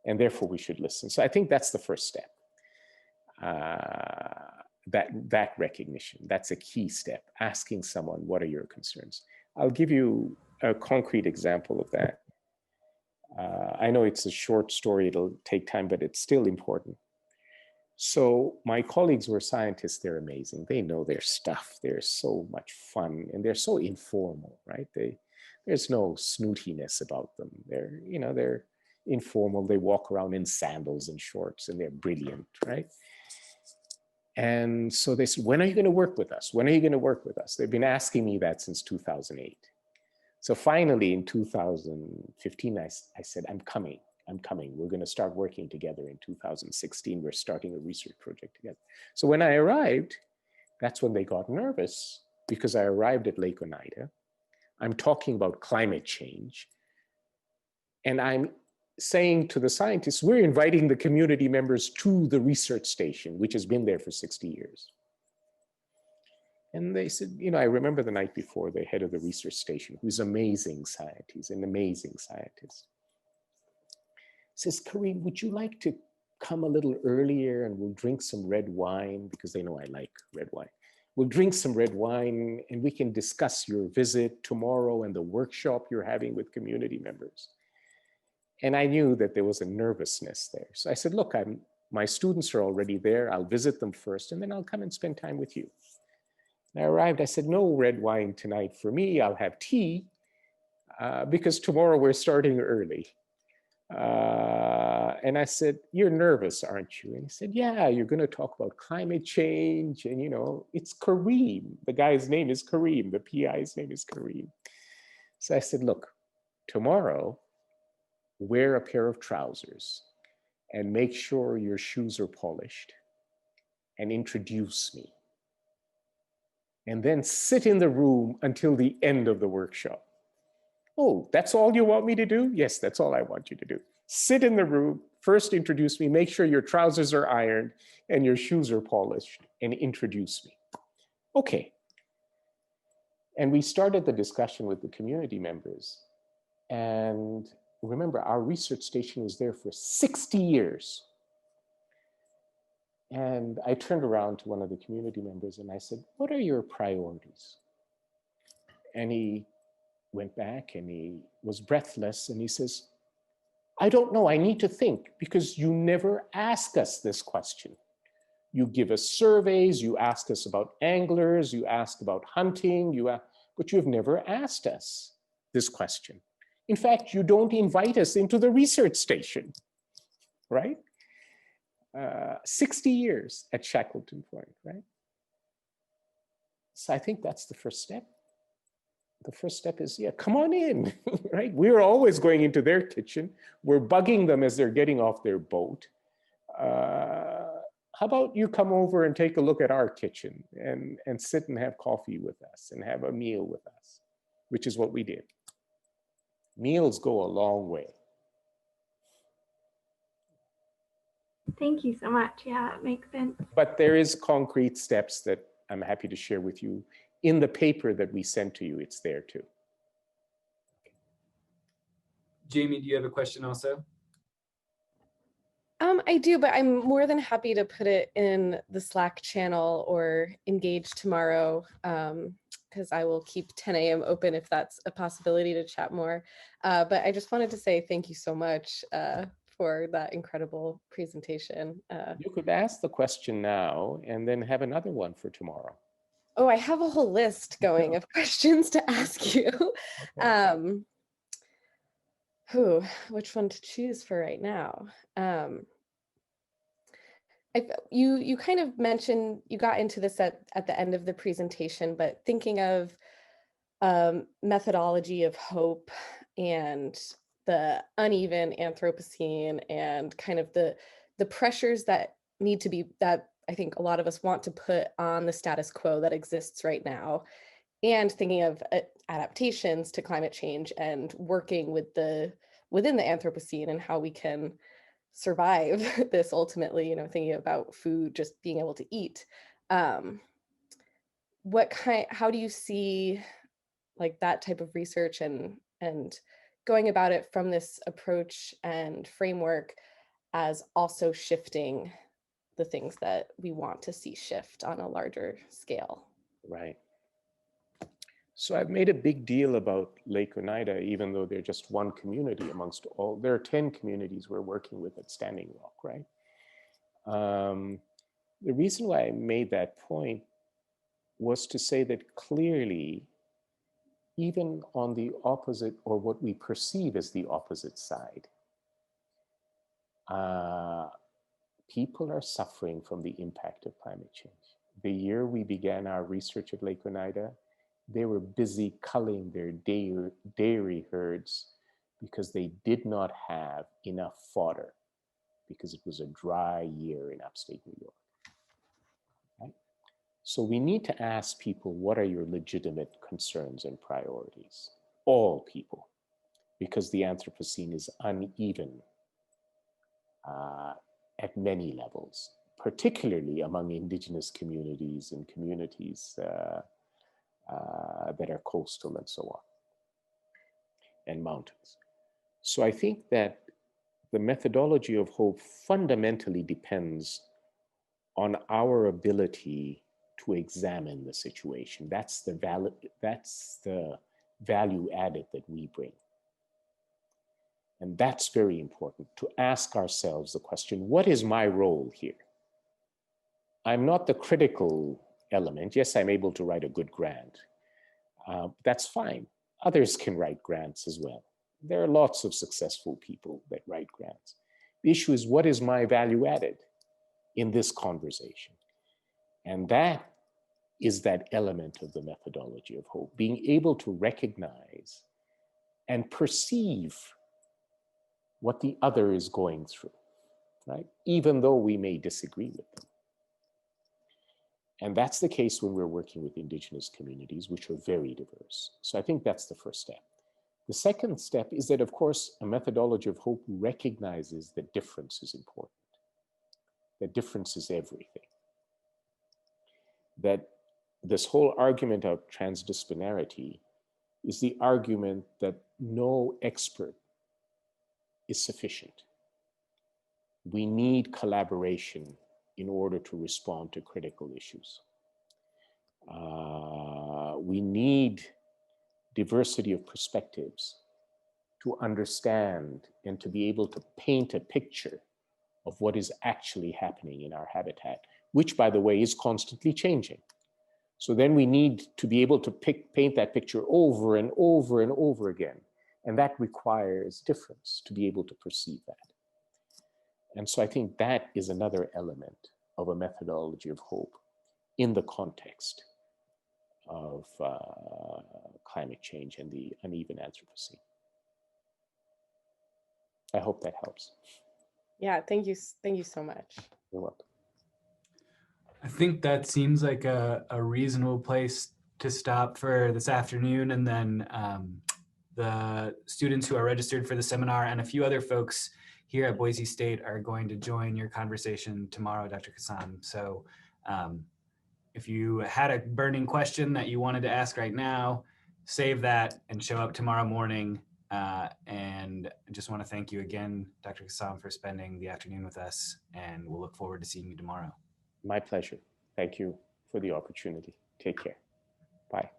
And therefore we should listen. So I think that's the first step. That recognition, that's a key step. Asking someone, what are your concerns? I'll give you a concrete example of that. I know it's a short story, it'll take time, but it's still important. So my colleagues who are scientists, they're amazing. They know their stuff. They're so much fun and they're so informal, right? There's no snootiness about them. They're informal. They walk around in sandals and shorts and they're brilliant, right? And so they said, when are you going to work with us? When are you going to work with us? They've been asking me that since 2008. So finally in 2015, I said, I'm coming. We're going to start working together in 2016. We're starting a research project together. So when I arrived, that's when they got nervous because I arrived at Lake Oneida. I'm talking about climate change. And I'm saying to the scientists, we're inviting the community members to the research station, which has been there for 60 years. And they said, you know, I remember the night before, the head of the research station, who's amazing scientist, he's an amazing scientist, says, Karim, would you like to come a little earlier and we'll drink some red wine, because they know I like red wine. We'll drink some red wine and we can discuss your visit tomorrow and the workshop you're having with community members. And I knew that there was a nervousness there. So I said, look, my students are already there. I'll visit them first, and then I'll come and spend time with you. And I arrived, I said, no red wine tonight for me. I'll have tea because tomorrow we're starting early. And I said, you're nervous, aren't you? And he said, yeah, you're going to talk about climate change. And, you know, it's Karim. The guy's name is Karim. The PI's name is Karim. So I said, look, tomorrow, wear a pair of trousers and make sure your shoes are polished and introduce me. And then sit in the room until the end of the workshop. Oh, that's all you want me to do? Yes, that's all I want you to do. Sit in the room, first introduce me, make sure your trousers are ironed and your shoes are polished, and introduce me. Okay. And we started the discussion with the community members. And remember, our research station was there for 60 years. And I turned around to one of the community members and I said, what are your priorities? And he went back and he was breathless and he says, I don't know, I need to think, because you never ask us this question. You give us surveys, you ask us about anglers, you ask about hunting, but you've never asked us this question. In fact, you don't invite us into the research station, right? 60 years at Shackleton Point, right? So I think that's the first step. The first step is, yeah, come on in, right? We're always going into their kitchen. We're bugging them as they're getting off their boat. How about you come over and take a look at our kitchen and sit and have coffee with us and have a meal with us, which is what we did. Meals go a long way. Thank you so much. Yeah, it makes sense. But there is concrete steps that I'm happy to share with you. In the paper that we sent to you, it's there too. Jamie, do you have a question also? I do, but I'm more than happy to put it in the Slack channel or engage tomorrow, because I will keep 10 a.m. open if that's a possibility to chat more. But I just wanted to say thank you so much for that incredible presentation. You could ask the question now and then have another one for tomorrow. Oh, I have a whole list going of questions to ask you. Which one to choose for right now? You kind of mentioned, you got into this at the end of the presentation, but thinking of methodology of hope and the uneven Anthropocene and kind of the pressures that need to be, that I think a lot of us want to put on the status quo that exists right now, and thinking of adaptations to climate change and working within the Anthropocene and how we can survive this ultimately, you know, thinking about food, just being able to eat. How do you see like that type of research and going about it from this approach and framework as also shifting the things that we want to see shift on a larger scale? Right. So I've made a big deal about Lake Oneida, even though they're just one community amongst all. There are 10 communities we're working with at Standing Rock, right? The reason why I made that point was to say that clearly, even on the opposite, or what we perceive as the opposite side, people are suffering from the impact of climate change. The year we began our research at Lake Oneida, they were busy culling their dairy herds because they did not have enough fodder because it was a dry year in upstate New York. Right? So we need to ask people, what are your legitimate concerns and priorities? All people, because the Anthropocene is uneven at many levels, particularly among Indigenous communities and communities that are coastal and so on, and mountains. So I think that the methodology of hope fundamentally depends on our ability to examine the situation. That's the value added that we bring. And that's very important, to ask ourselves the question, what is my role here? I'm not the critical element. Yes, I'm able to write a good grant. That's fine. Others can write grants as well. There are lots of successful people that write grants. The issue is, what is my value added in this conversation? And that is that element of the methodology of hope, being able to recognize and perceive what the other is going through, right? Even though we may disagree with them. And that's the case when we're working with Indigenous communities, which are very diverse. So I think that's the first step. The second step is that, of course, a methodology of hope recognizes that difference is important, that difference is everything, that this whole argument of transdisciplinarity is the argument that no expert is sufficient. We need collaboration in order to respond to critical issues. We need diversity of perspectives to understand and to be able to paint a picture of what is actually happening in our habitat, which, by the way, is constantly changing. So then we need to be able to paint that picture over and over and over again. And that requires difference to be able to perceive that. And so I think that is another element of a methodology of hope in the context of climate change and the uneven Anthropocene. I hope that helps. Yeah, thank you so much. You're welcome. I think that seems like a reasonable place to stop for this afternoon. And then the students who are registered for the seminar and a few other folks here at Boise State are going to join your conversation tomorrow, Dr. Kassam. So if you had a burning question that you wanted to ask right now, save that and show up tomorrow morning. And I just want to thank you again, Dr. Kassam, for spending the afternoon with us, and we'll look forward to seeing you tomorrow. My pleasure. Thank you for the opportunity. Take care. Bye.